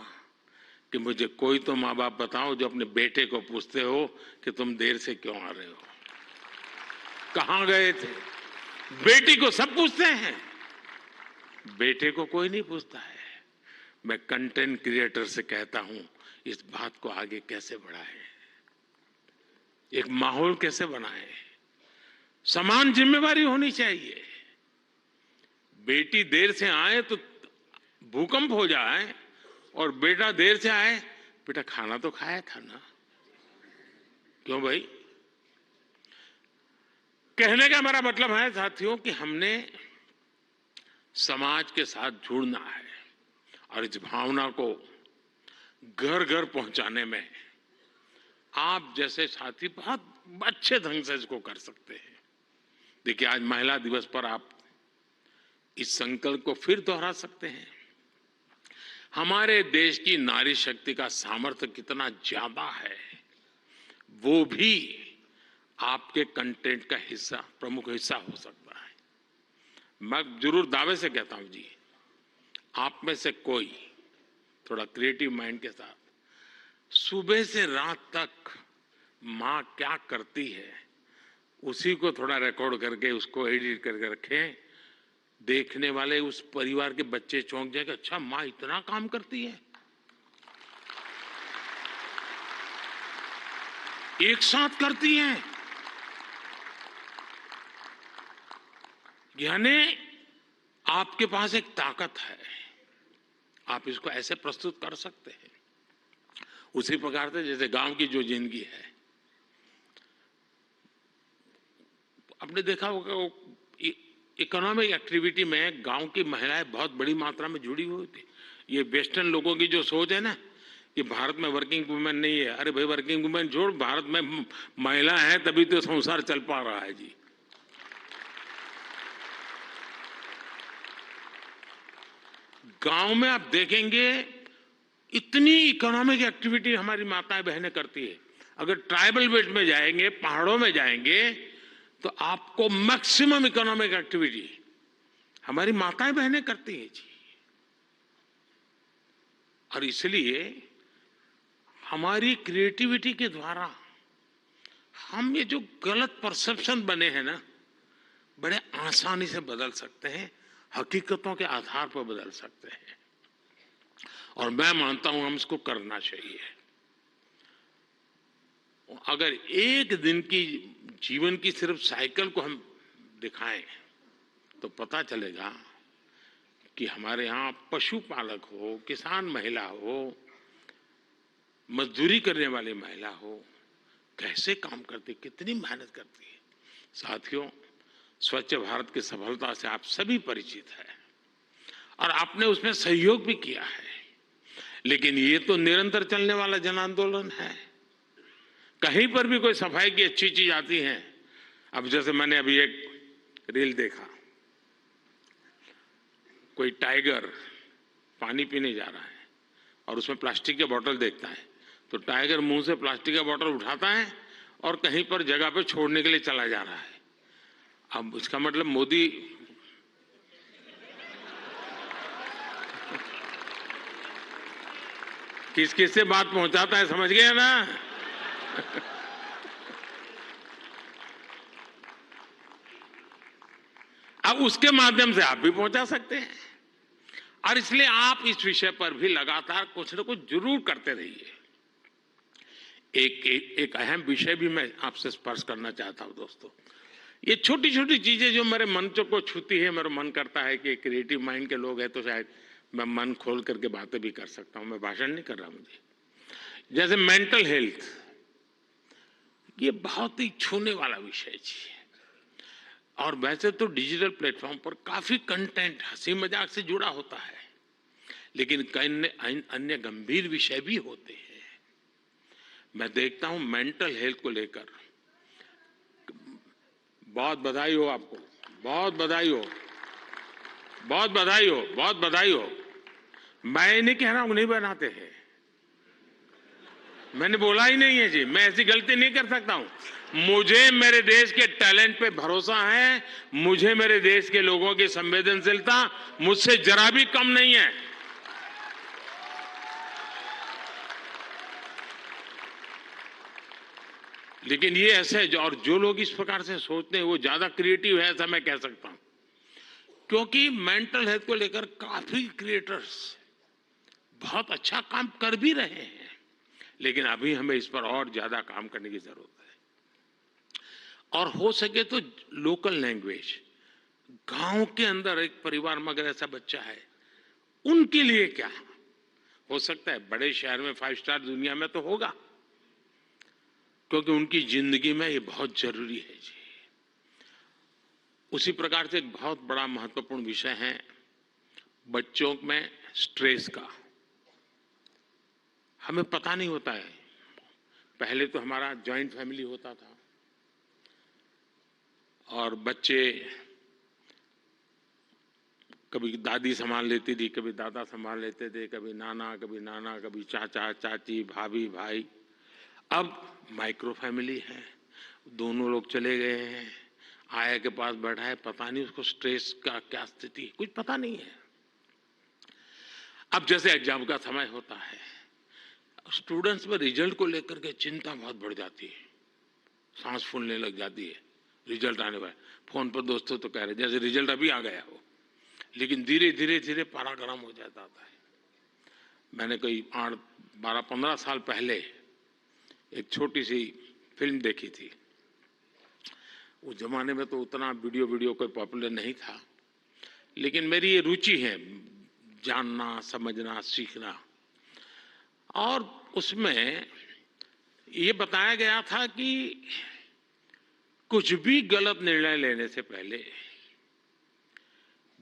कि मुझे कोई तो माँ बाप बताओ जो अपने बेटे को पूछते हो कि तुम देर से क्यों आ रहे हो, कहां गए थे। बेटी को सब पूछते हैं, बेटे को कोई नहीं पूछता है। मैं कंटेंट क्रिएटर से कहता हूं इस बात को आगे कैसे बढ़ाएं, एक माहौल कैसे बनाएं। समान जिम्मेवारी होनी चाहिए। बेटी देर से आए तो भूकंप हो जाए और बेटा देर से आए, बेटा खाना तो खाया था ना, क्यों भाई। कहने का मेरा मतलब है साथियों कि हमने समाज के साथ जुड़ना है और इस भावना को घर घर पहुंचाने में आप जैसे साथी बहुत अच्छे ढंग से इसको कर सकते हैं। देखिए, आज महिला दिवस पर आप इस संकल्प को फिर दोहरा सकते हैं। हमारे देश की नारी शक्ति का सामर्थ्य कितना ज्यादा है, वो भी आपके कंटेंट का हिस्सा, प्रमुख हिस्सा हो सकता है। मैं जरूर दावे से कहता हूं जी, आप में से कोई थोड़ा क्रिएटिव माइंड के साथ सुबह से रात तक मां क्या करती है उसी को थोड़ा रिकॉर्ड करके उसको एडिट करके रखें। देखने वाले उस परिवार के बच्चे चौंक जाएंगे, अच्छा मां इतना काम करती है। एक साथ करती हैं, यानी आपके पास एक ताकत है, आप इसको ऐसे प्रस्तुत कर सकते हैं। उसी प्रकार से जैसे गांव की जो जिंदगी है, आपने देखा होगा इकोनॉमिक एक्टिविटी में गांव की महिलाएं बहुत बड़ी मात्रा में जुड़ी हुई थी। ये वेस्टर्न लोगों की जो सोच है ना कि भारत में वर्किंग वुमेन नहीं है, अरे भाई वर्किंग वुमेन छोड़, भारत में महिला है तभी तो संसार चल पा रहा है जी। गांव में आप देखेंगे इतनी इकोनॉमिक एक्टिविटी हमारी माताएं बहनें करती है। अगर ट्राइबल बेल्ट में जाएंगे, पहाड़ों में जाएंगे तो आपको मैक्सिमम इकोनॉमिक एक्टिविटी हमारी माताएं बहनें करती हैं जी। और इसलिए हमारी क्रिएटिविटी के द्वारा हम ये जो गलत परसेप्शन बने हैं ना, बड़े आसानी से बदल सकते हैं, हकीकतों के आधार पर बदल सकते हैं। और मैं मानता हूं हम इसको करना चाहिए। अगर एक दिन की जीवन की सिर्फ साइकिल को हम दिखाएं तो पता चलेगा कि हमारे यहाँ पशुपालक हो, किसान महिला हो, मजदूरी करने वाली महिला हो, कैसे काम करती, कितनी मेहनत करती है। साथियों, स्वच्छ भारत की सफलता से आप सभी परिचित हैं और आपने उसमें सहयोग भी किया है, लेकिन ये तो निरंतर चलने वाला जन आंदोलन है। कहीं पर भी कोई सफाई की अच्छी चीज आती है, अब जैसे मैंने अभी एक रील देखा, कोई टाइगर पानी पीने जा रहा है और उसमें प्लास्टिक के बोतल देखता है तो टाइगर मुंह से प्लास्टिक का बोतल उठाता है और कहीं पर जगह पे छोड़ने के लिए चला जा रहा है। अब इसका मतलब मोदी किस किस से बात पहुंचाता है, समझ गए ना। अब उसके माध्यम से आप भी पहुंचा सकते हैं और इसलिए आप इस विषय पर भी लगातार कुछ न कुछ जरूर करते रहिए। एक अहम विषय भी मैं आपसे स्पर्श करना चाहता हूं दोस्तों। ये छोटी छोटी चीजें जो मेरे मन को छूती है, मेरा मन करता है कि क्रिएटिव माइंड के लोग हैं तो शायद मैं मन खोल करके बातें भी कर सकता हूं। मैं भाषण नहीं कर रहा मुझे। जैसे मेंटल हेल्थ, ये बहुत ही छूने वाला विषय जी। और वैसे तो डिजिटल प्लेटफॉर्म पर काफी कंटेंट हंसी मजाक से जुड़ा होता है, लेकिन कई अन्य गंभीर विषय भी होते हैं। मैं देखता हूं मेंटल हेल्थ को लेकर, बहुत बधाई हो आपको, बहुत बधाई हो, बहुत बधाई हो, बहुत बधाई हो। मैं नहीं कह रहा हूं नहीं बनाते हैं, मैंने बोला ही नहीं है जी, मैं ऐसी गलती नहीं कर सकता हूं। मुझे मेरे देश के टैलेंट पे भरोसा है, मुझे मेरे देश के लोगों की संवेदनशीलता मुझसे जरा भी कम नहीं है। लेकिन ये ऐसे और जो लोग इस प्रकार से सोचते हैं वो ज्यादा क्रिएटिव है, ऐसा मैं कह सकता हूं, क्योंकि मेंटल हेल्थ को लेकर काफी क्रिएटर्स बहुत अच्छा काम कर भी रहे हैं, लेकिन अभी हमें इस पर और ज्यादा काम करने की जरूरत है। और हो सके तो लोकल लैंग्वेज, गांव के अंदर एक परिवार में अगर ऐसा बच्चा है, उनके लिए क्या हो सकता है, बड़े शहर में 5 स्टार दुनिया में तो होगा, क्योंकि उनकी जिंदगी में ये बहुत जरूरी है जी। उसी प्रकार से एक बहुत बड़ा महत्वपूर्ण विषय है बच्चों में स्ट्रेस का। हमें पता नहीं होता है, पहले तो हमारा जॉइंट फैमिली होता था और बच्चे कभी दादी संभाल लेती थी, कभी दादा संभाल लेते थे, कभी नाना, कभी चाचा चाची, भाभी भाई। अब माइक्रो फैमिली है, दोनों लोग चले गए हैं, आया के पास बैठा है, पता नहीं उसको स्ट्रेस का क्या स्थिति है, कुछ पता नहीं है। अब जैसे एग्जाम का समय होता है, स्टूडेंट्स में रिजल्ट को लेकर के चिंता बहुत बढ़ जाती है, सांस फूलने लग जाती है। रिजल्ट आने वाला, फोन पर दोस्तों तो कह रहे जैसे रिजल्ट अभी आ गया हो, लेकिन धीरे धीरे धीरे पारा गर्म हो जाता है। मैंने कोई 12-15 साल पहले एक छोटी सी फिल्म देखी थी। उस जमाने में तो उतना वीडियो कोई पॉपुलर नहीं था, लेकिन मेरी ये रुचि है जानना, समझना, सीखना। और उसमें ये बताया गया था कि कुछ भी गलत निर्णय लेने से पहले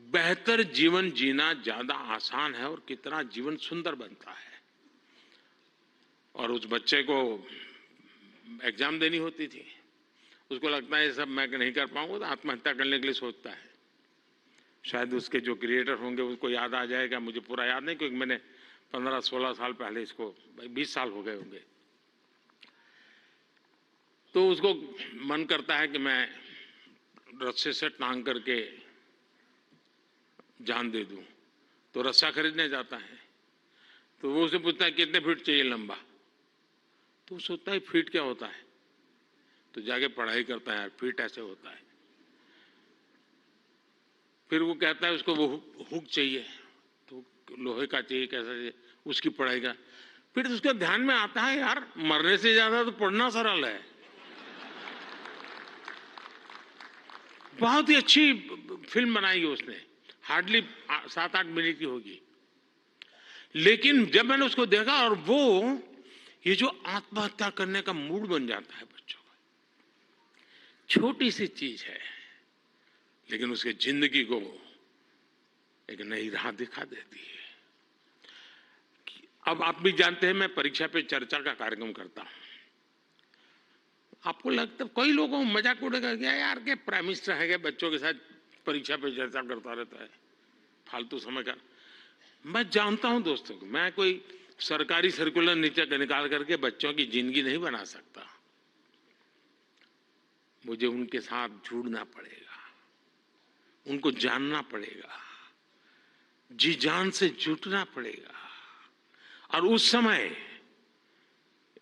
बेहतर जीवन जीना ज्यादा आसान है और कितना जीवन सुंदर बनता है। और उस बच्चे को एग्जाम देनी होती थी, उसको लगता है ये सब मैं नहीं कर पाऊंगा, तो आत्महत्या करने के लिए सोचता है। शायद उसके जो क्रिएटर होंगे उसको याद आ जाएगा, मुझे पूरा याद नहीं, क्योंकि मैंने 15-16 साल पहले इसको, 20 साल हो गए होंगे। तो उसको मन करता है कि मैं रस्से से टांग करके जान दे दूं, तो रस्सा खरीदने जाता है। तो वो उसे पूछता है कितने फीट चाहिए लंबा, तो वो सोचता है फीट क्या होता है, तो जाके पढ़ाई करता है, फीट ऐसे होता है। फिर वो कहता है उसको वो हुक चाहिए, तो लोहे का चाहिए, कैसा चाहिए, उसकी पढ़ाई का। फिर उसके ध्यान में आता है यार मरने से ज्यादा तो पढ़ना सरल है। बहुत ही अच्छी फिल्म बनाई है उसने, हार्डली 7-8 मिनट की होगी। लेकिन जब मैंने उसको देखा, और वो ये जो आत्महत्या करने का मूड बन जाता है बच्चों का, छोटी सी चीज है लेकिन उसके जिंदगी को एक नई राह दिखा देती है। अब आप भी जानते हैं मैं परीक्षा पे चर्चा का कार्यक्रम करता हूं। आपको लगता है कोई लोगों को मजाक उड़ेगा क्या यार के प्राइम मिनिस्टर है, बच्चों के साथ परीक्षा पे चर्चा करता रहता है, फालतू समय का। मैं जानता हूं दोस्तों को, मैं कोई सरकारी सर्कुलर नीचे निकाल करके बच्चों की जिंदगी नहीं बना सकता। मुझे उनके साथ जुड़ना पड़ेगा, उनको जानना पड़ेगा, जी जान से जुटना पड़ेगा। और उस समय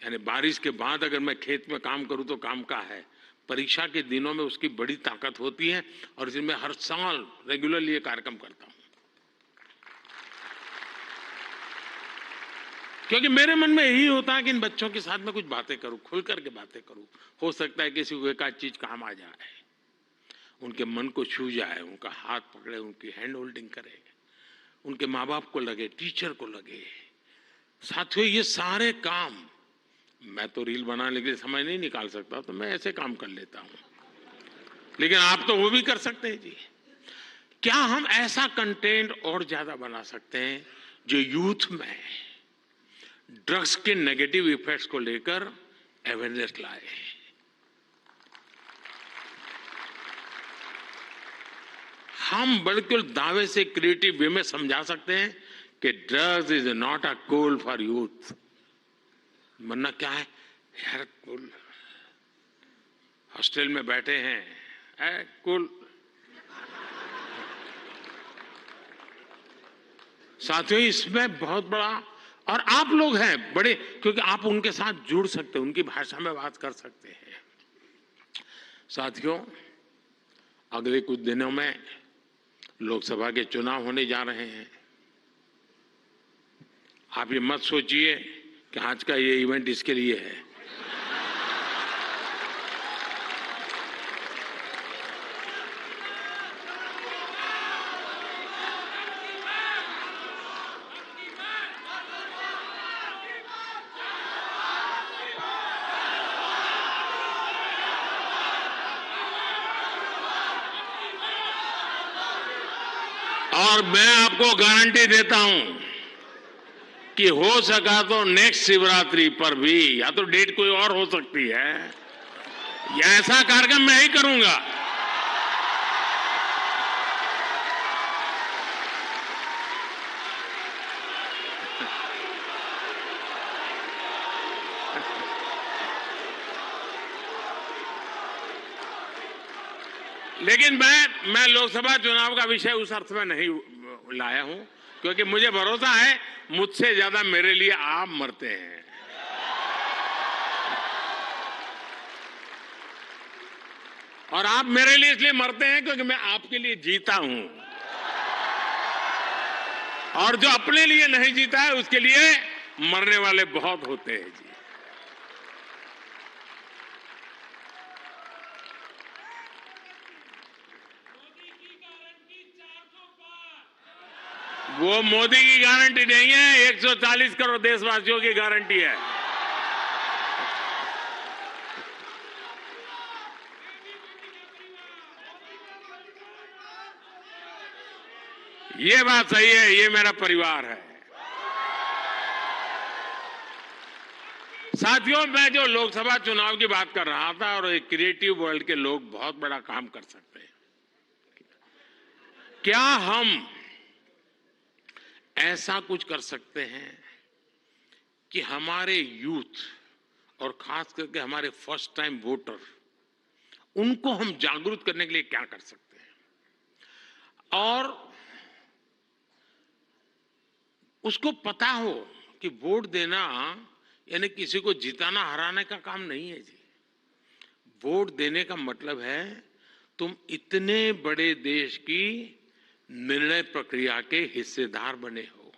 यानी बारिश के बाद अगर मैं खेत में काम करूं तो काम का है, परीक्षा के दिनों में उसकी बड़ी ताकत होती है। और इसलिए मैं हर साल रेगुलरली ये कार्यक्रम करता हूं, क्योंकि मेरे मन में यही होता है कि इन बच्चों के साथ में कुछ बातें करूं, खुल करके बातें करूं। हो सकता है किसी को एक आध चीज काम आ जाए, उनके मन को छू जाए, उनका हाथ पकड़े, उनकी हैंड होल्डिंग करे, उनके माँ बाप को लगे, टीचर को लगे। साथियों ये सारे काम मैं तो रील बनाने के लिए समय नहीं निकाल सकता, तो मैं ऐसे काम कर लेता हूं, लेकिन आप तो वो भी कर सकते हैं जी। क्या हम ऐसा कंटेंट और ज्यादा बना सकते हैं जो यूथ में ड्रग्स के नेगेटिव इफेक्ट्स को लेकर अवेयरनेस लाए? हम बिल्कुल दावे से क्रिएटिव वे में समझा सकते हैं कि drugs is not a cool for youth. वरना क्या है यार, कूल हॉस्टल में बैठे हैं, कूल। साथियों, इसमें बहुत बड़ा, और आप लोग हैं बड़े, क्योंकि आप उनके साथ जुड़ सकते हैं, उनकी भाषा में बात कर सकते हैं। साथियों, अगले कुछ दिनों में लोकसभा के चुनाव होने जा रहे हैं। आप ये मत सोचिए कि आज का ये इवेंट इसके लिए है। और मैं आपको गारंटी देता हूं कि हो सका तो नेक्स्ट शिवरात्रि पर भी, या तो डेट कोई और हो सकती है, या ऐसा कार्यक्रम मैं ही करूंगा। लेकिन मैं लोकसभा चुनाव का विषय उस अर्थ में नहीं लाया हूं, क्योंकि मुझे भरोसा है मुझसे ज्यादा मेरे लिए आप मरते हैं। और आप मेरे लिए इसलिए मरते हैं क्योंकि मैं आपके लिए जीता हूं, और जो अपने लिए नहीं जीता है उसके लिए मरने वाले बहुत होते हैं जी। वो मोदी की गारंटी नहीं है, 140 करोड़ देशवासियों की गारंटी है। ये बात सही है, ये मेरा परिवार है। साथियों, मैं जो लोकसभा चुनाव की बात कर रहा था, और एक क्रिएटिव वर्ल्ड के लोग बहुत बड़ा काम कर सकते हैं। क्या हम ऐसा कुछ कर सकते हैं कि हमारे यूथ, और खास करके हमारे फर्स्ट टाइम वोटर, उनको हम जागरूक करने के लिए क्या कर सकते हैं, और उसको पता हो कि वोट देना यानी किसी को जिताना हराने का काम नहीं है जी। वोट देने का मतलब है तुम इतने बड़े देश की निर्णय प्रक्रिया के हिस्सेदार बने हो।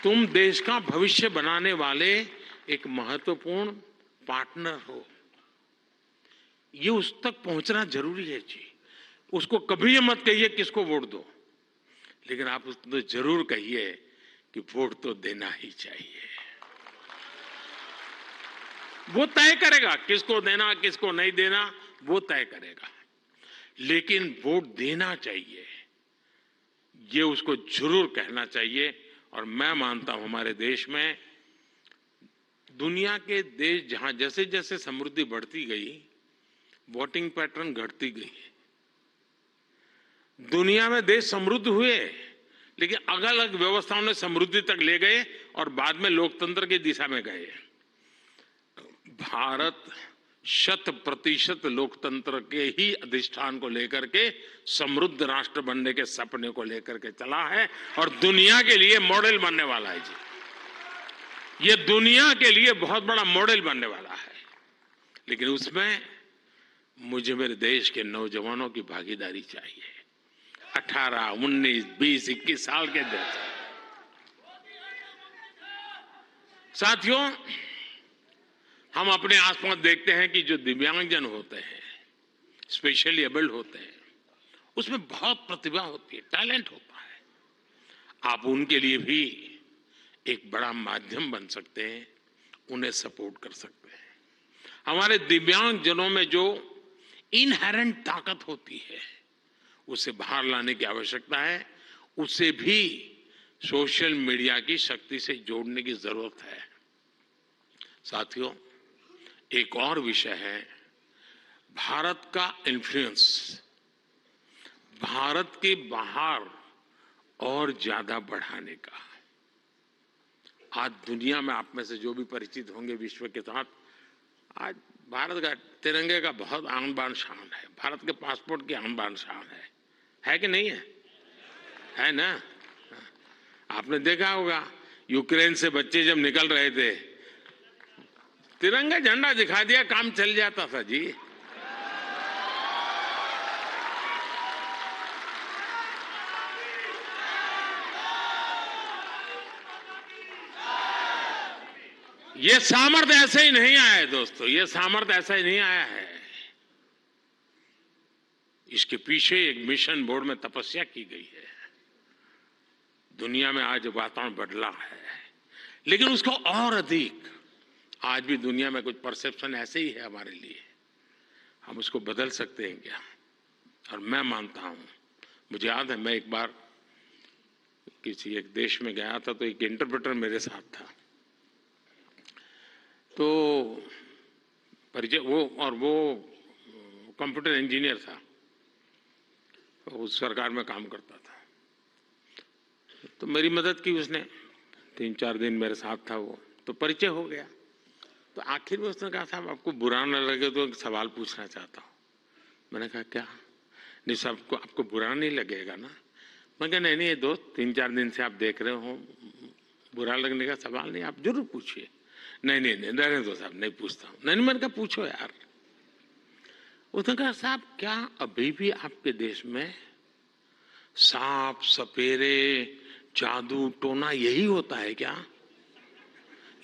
तुम देश का भविष्य बनाने वाले एक महत्वपूर्ण पार्टनर हो। ये उस तक पहुंचना जरूरी है जी। उसको कभी ये मत कहिए किसको वोट दो, लेकिन आप उसको जरूर कहिए कि वोट तो देना ही चाहिए। वो तय करेगा किसको देना किसको नहीं देना, वो तय करेगा, लेकिन वोट देना चाहिए, ये उसको जरूर कहना चाहिए। और मैं मानता हूं हमारे देश में, दुनिया के देश जहां जैसे जैसे समृद्धि बढ़ती गई, वोटिंग पैटर्न घटती गई। दुनिया में देश समृद्ध हुए, लेकिन अलग अलग व्यवस्थाओं ने समृद्धि तक ले गए और बाद में लोकतंत्र की दिशा में गए। भारत 100% लोकतंत्र के ही अधिष्ठान को लेकर के समृद्ध राष्ट्र बनने के सपने को लेकर के चला है, और दुनिया के लिए मॉडल बनने वाला है जी। ये दुनिया के लिए बहुत बड़ा मॉडल बनने वाला है, लेकिन उसमें मुझे मेरे देश के नौजवानों की भागीदारी चाहिए। 18, 19, 20, 21 साल के देश। साथियों, हम अपने आसपास देखते हैं कि जो दिव्यांगजन होते हैं, स्पेशली एबल्ड होते हैं, उसमें बहुत प्रतिभा होती है, टैलेंट होता है। आप उनके लिए भी एक बड़ा माध्यम बन सकते हैं, उन्हें सपोर्ट कर सकते हैं। हमारे दिव्यांग जनों में जो इनहेरेंट ताकत होती है उसे बाहर लाने की आवश्यकता है, उसे भी सोशल मीडिया की शक्ति से जोड़ने की जरूरत है। साथियों, एक और विषय है भारत का इन्फ्लुएंस, भारत के बाहर और ज्यादा बढ़ाने का। आज दुनिया में आप में से जो भी परिचित होंगे विश्व के साथ, आज भारत का तिरंगे का बहुत आन बान शान है, भारत के पासपोर्ट की आन बान शान है कि नहीं है? है ना? आपने देखा होगा यूक्रेन से बच्चे जब निकल रहे थे, तिरंगा झंडा दिखा दिया, काम चल जाता था जी। ये सामर्थ्य ऐसे ही नहीं आया है दोस्तों, ये सामर्थ्य ऐसा ही नहीं आया है। इसके पीछे एक मिशन बोर्ड में तपस्या की गई है। दुनिया में आज वातावरण बदला है, लेकिन उसको और अधिक आज भी दुनिया में कुछ परसेप्शन ऐसे ही है हमारे लिए, हम उसको बदल सकते हैं क्या? और मैं मानता हूं, मुझे याद है मैं एक बार किसी एक देश में गया था तो एक इंटरप्रेटर मेरे साथ था, तो परिचय वो कंप्यूटर इंजीनियर था, उस सरकार में काम करता था। तो मेरी मदद की उसने, 3-4 दिन मेरे साथ था वो, तो परिचय हो गया। तो आखिर में उसने कहा साहब आपको बुरा न लगे तो एक सवाल पूछना चाहता हूँ। मैंने कहा क्या? नहीं साहब आपको बुरा नहीं लगेगा ना? मैं कहा नहीं दोस्त, 3-4 दिन से आप देख रहे हो, बुरा लगने का सवाल नहीं, आप जरूर पूछिए। नहीं रहने दो साहब, नहीं पूछता हूँ। नहीं मैंने कहा पूछो यार। उसने कहा साहब क्या अभी भी आपके देश में सांप सपेरे जादू टोना यही होता है क्या?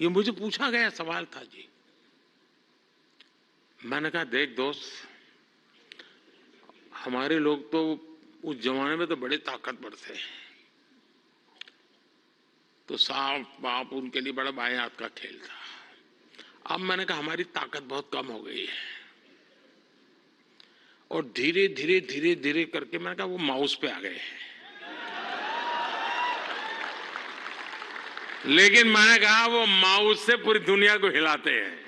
ये मुझे पूछा गया सवाल था जी। मैंने कहा देख दोस्त, हमारे लोग तो उस जमाने में तो बड़े ताकतवर थे, तो सांप बाप उनके लिए बड़ा बायात का खेल था। अब मैंने कहा हमारी ताकत बहुत कम हो गई है, और धीरे धीरे करके मैंने कहा वो माउस पे आ गए हैं। लेकिन मैंने कहा वो माउस से पूरी दुनिया को हिलाते हैं।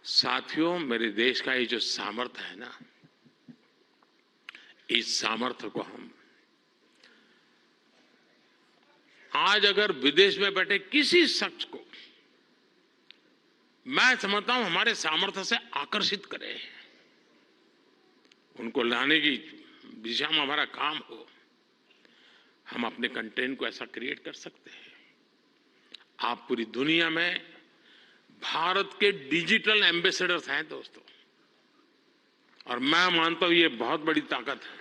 साथियों, मेरे देश का ये जो सामर्थ्य है ना, इस सामर्थ्य को हम आज अगर विदेश में बैठे किसी शख्स को, मैं समझता हूं हमारे सामर्थ्य से आकर्षित करें, उनको लाने की दिशा में हमारा काम हो, हम अपने कंटेंट को ऐसा क्रिएट कर सकते हैं। आप पूरी दुनिया में भारत के डिजिटल एम्बेसडर्स हैं दोस्तों, और मैं मानता हूं ये बहुत बड़ी ताकत है।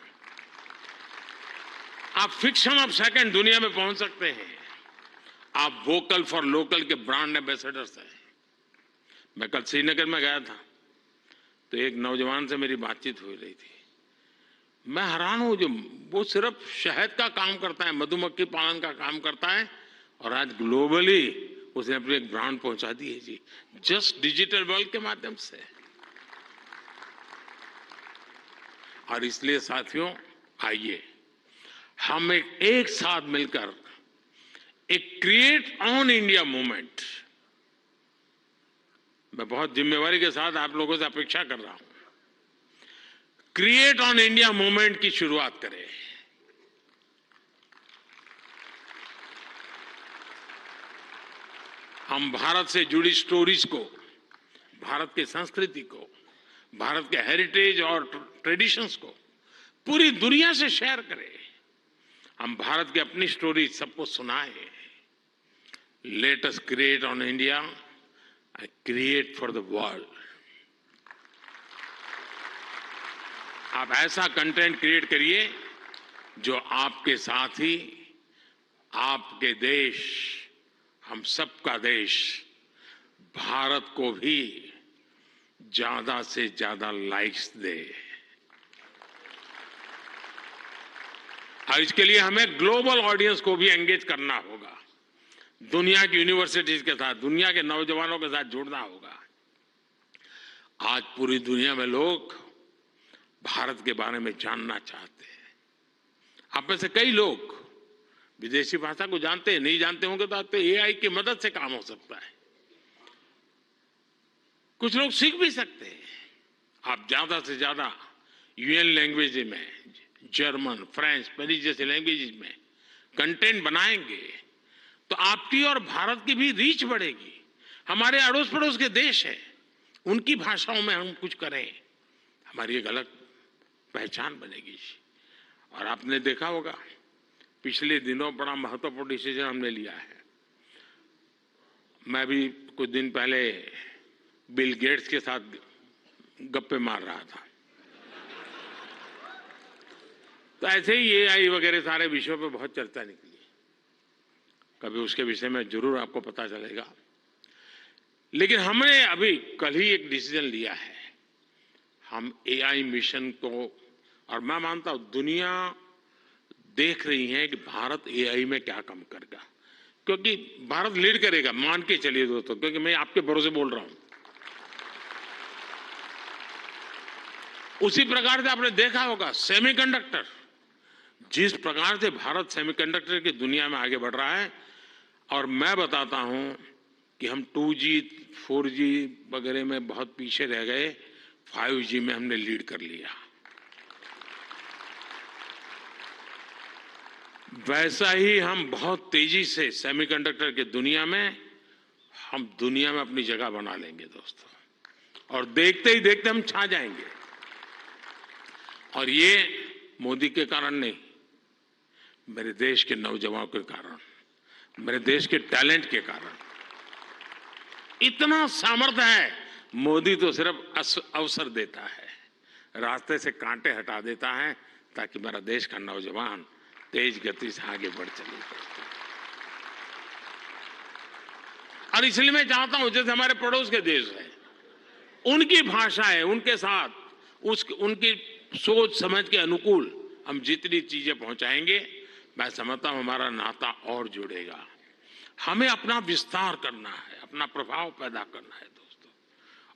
आप फ्रिक्शन ऑफ सेकंड दुनिया में पहुंच सकते हैं। आप वोकल फॉर लोकल के ब्रांड एम्बेसडर्स हैं। मैं कल श्रीनगर में गया था, तो एक नौजवान से मेरी बातचीत हो रही थी। मैं हैरान हूं, जो वो सिर्फ शहद का काम करता है, मधुमक्खी पालन का काम करता है, और आज ग्लोबली उसने अपनी एक ब्रांड पहुंचा दी है जी, जस्ट डिजिटल वर्ल्ड के माध्यम से। और इसलिए साथियों, आइए हम एक साथ मिलकर एक क्रिएट ऑन इंडिया मूवमेंट, मैं बहुत जिम्मेवारी के साथ आप लोगों से अपेक्षा कर रहा हूं, क्रिएट ऑन इंडिया मूवमेंट की शुरुआत करें। हम भारत से जुड़ी स्टोरीज को, भारत की संस्कृति को, भारत के हेरिटेज और ट्रेडिशंस को पूरी दुनिया से शेयर करें। हम भारत की अपनी स्टोरी सबको सुनाएं। Let us create on India and create for the world. आप ऐसा कंटेंट क्रिएट करिए जो आपके साथी, आपके देश, हम सबका देश, भारत को भी ज्यादा से ज्यादा लाइक्स दे। और इसके लिए हमें ग्लोबल ऑडियंस को भी एंगेज करना होगा, दुनिया की यूनिवर्सिटीज के साथ, दुनिया के नौजवानों के साथ जुड़ना होगा। आज पूरी दुनिया में लोग भारत के बारे में जानना चाहते हैं। आप में से कई लोग विदेशी भाषा को जानते हैं, नहीं जानते होंगे तो एआई की मदद से काम हो सकता है। कुछ लोग सीख भी सकते हैं। आप ज्यादा से ज्यादा यूएन लैंग्वेज में, जर्मन, फ्रेंच, स्पेनिश जैसे लैंग्वेजेस में कंटेंट बनाएंगे तो आपकी और भारत की भी रीच बढ़ेगी। हमारे अड़ोस पड़ोस के देश हैं, उनकी भाषाओं में हम कुछ करें, हमारी एक अलग पहचान बनेगी। और आपने देखा होगा पिछले दिनों बड़ा महत्वपूर्ण डिसीजन हमने लिया है। मैं भी कुछ दिन पहले बिल गेट्स के साथ गप्पे मार रहा था, तो ऐसे ही एआई वगैरह सारे विषयों पे बहुत चर्चा निकली। कभी उसके विषय में जरूर आपको पता चलेगा। लेकिन हमने अभी कल ही एक डिसीजन लिया है, हम एआई मिशन को, और मैं मानता हूं दुनिया देख रही है कि भारत एआई में क्या काम करेगा, क्योंकि भारत लीड करेगा, मान के चलिए दोस्तों, क्योंकि मैं आपके भरोसे बोल रहा हूं। उसी प्रकार से आपने देखा होगा सेमीकंडक्टर, जिस प्रकार से भारत सेमीकंडक्टर की दुनिया में आगे बढ़ रहा है, और मैं बताता हूं कि हम 2G 4G वगैरह में बहुत पीछे रह गए, 5G में हमने लीड कर लिया। वैसा ही हम बहुत तेजी से सेमीकंडक्टर की दुनिया में, हम दुनिया में अपनी जगह बना लेंगे दोस्तों, और देखते ही देखते हम छा जाएंगे। और ये मोदी के कारण नहीं, मेरे देश के नौजवानों के कारण, मेरे देश के टैलेंट के कारण। इतना सामर्थ्य है। मोदी तो सिर्फ अवसर देता है, रास्ते से कांटे हटा देता है, ताकि मेरा देश का नौजवान तेज गति से आगे बढ़ चले। और इसलिए मैं चाहता हूं, जैसे हमारे पड़ोस के देश है, उनकी भाषा है, उनके साथ उनकी सोच समझ के अनुकूल हम जितनी चीजें पहुंचाएंगे, मैं समझता हूं हमारा नाता और जुड़ेगा। हमें अपना विस्तार करना है, अपना प्रभाव पैदा करना है दोस्तों,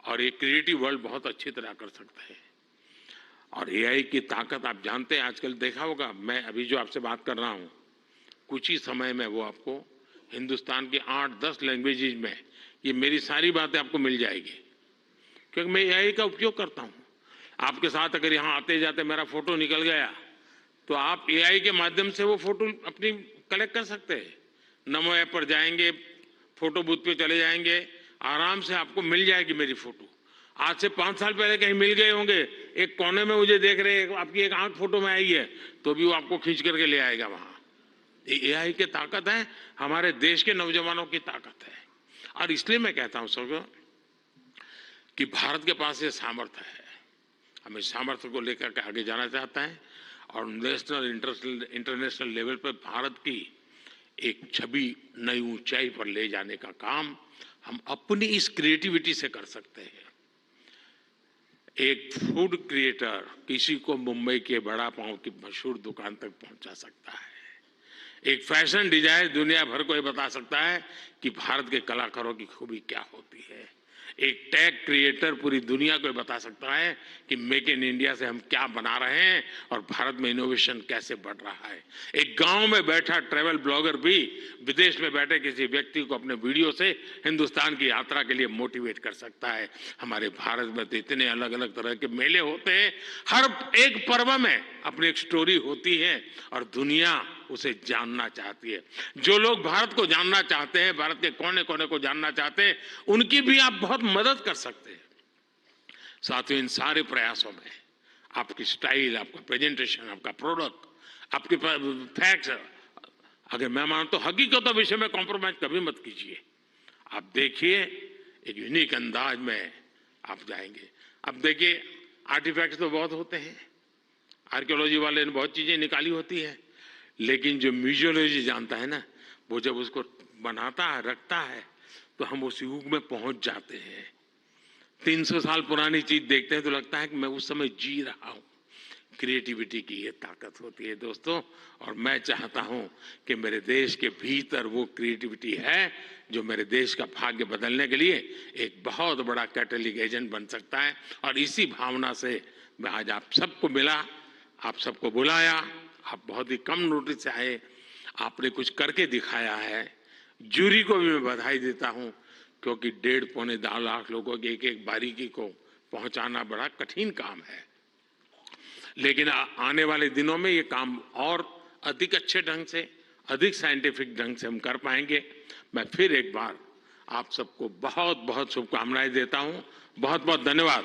और ये क्रिएटिव वर्ल्ड बहुत अच्छी तरह कर सकता है। और एआई की ताकत आप जानते हैं, आजकल देखा होगा, मैं अभी जो आपसे बात कर रहा हूं, कुछ ही समय में वो आपको हिंदुस्तान की 8-10 लैंग्वेजेज में ये मेरी सारी बातें आपको मिल जाएगी, क्योंकि मैं एआई का उपयोग करता हूं। आपके साथ अगर यहां आते जाते मेरा फोटो निकल गया, तो आप एआई के माध्यम से वो फोटो अपनी कलेक्ट कर सकते हैं। नमो ऐप पर जाएंगे, फोटो बूथ पे चले जाएंगे, आराम से आपको मिल जाएगी मेरी फोटो। आज से 5 साल पहले कहीं मिल गए होंगे, एक कोने में मुझे देख रहे, आपकी एक आंख फोटो में आई है, तो भी वो आपको खींच करके ले आएगा वहां। ये एआई की ताकत है, हमारे देश के नौजवानों की ताकत है। और इसलिए मैं कहता हूं सबको कि भारत के पास ये सामर्थ्य है, हमें सामर्थ्य को लेकर के आगे जाना चाहता है, और नेशनल इंटरनेशनल लेवल पर भारत की एक छवि नई ऊंचाई पर ले जाने का काम हम अपनी इस क्रिएटिविटी से कर सकते हैं। एक फूड क्रिएटर किसी को मुंबई के बड़ा पाव की मशहूर दुकान तक पहुंचा सकता है। एक फैशन डिजाइनर दुनिया भर को ये बता सकता है कि भारत के कलाकारों की खूबी क्या होती है। एक टेक क्रिएटर पूरी दुनिया को बता सकता है कि मेक इन इंडिया से हम क्या बना रहे हैं और भारत में इनोवेशन कैसे बढ़ रहा है। एक गांव में बैठा ट्रैवल ब्लॉगर भी विदेश में बैठे किसी व्यक्ति को अपने वीडियो से हिंदुस्तान की यात्रा के लिए मोटिवेट कर सकता है। हमारे भारत में तो इतने अलग अलग तरह के मेले होते हैं, हर एक पर्व में अपनी एक स्टोरी होती है और दुनिया उसे जानना चाहती है। जो लोग भारत को जानना चाहते हैं, भारत के कोने कोने को जानना चाहते हैं, उनकी भी आप बहुत मदद कर सकते हैं। साथियों, इन सारे प्रयासों में आपकी स्टाइल, आपका प्रेजेंटेशन, आपका प्रोडक्ट, आपके फैक्ट्स, अगर मैं मानता हूं हकीकतों विषय में कॉम्प्रोमाइज कभी मत कीजिए। आप देखिए, एक यूनिक अंदाज में आप जाएंगे। अब देखिए, आर्टिफैक्ट्स तो बहुत होते हैं, आर्कियोलॉजी वाले ने बहुत चीजें निकाली होती है, लेकिन जो म्यूजियोलॉजी जानता है ना, वो जब उसको बनाता है, रखता है, तो हम उस युग में पहुंच जाते हैं। 300 साल पुरानी चीज देखते हैं तो लगता है कि मैं उस समय जी रहा हूं। क्रिएटिविटी की ये ताकत होती है दोस्तों। और मैं चाहता हूं कि मेरे देश के भीतर वो क्रिएटिविटी है जो मेरे देश का भाग्य बदलने के लिए एक बहुत बड़ा कैटलिक एजेंट बन सकता है। और इसी भावना से मैं आज आप सबको मिला, आप सबको बुलाया। आप बहुत ही कम नोटिस से आए, आपने कुछ करके दिखाया है। जूरी को भी मैं बधाई देता हूं, क्योंकि 1.5-2 लाख लोगों की एक एक बारीकी को पहुंचाना बड़ा कठिन काम है। लेकिन आने वाले दिनों में ये काम और अधिक अच्छे ढंग से, अधिक साइंटिफिक ढंग से हम कर पाएंगे। मैं फिर एक बार आप सबको बहुत बहुत शुभकामनाएं देता हूं। बहुत बहुत धन्यवाद।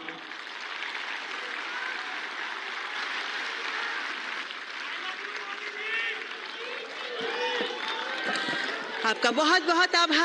आपका बहुत बहुत आभार।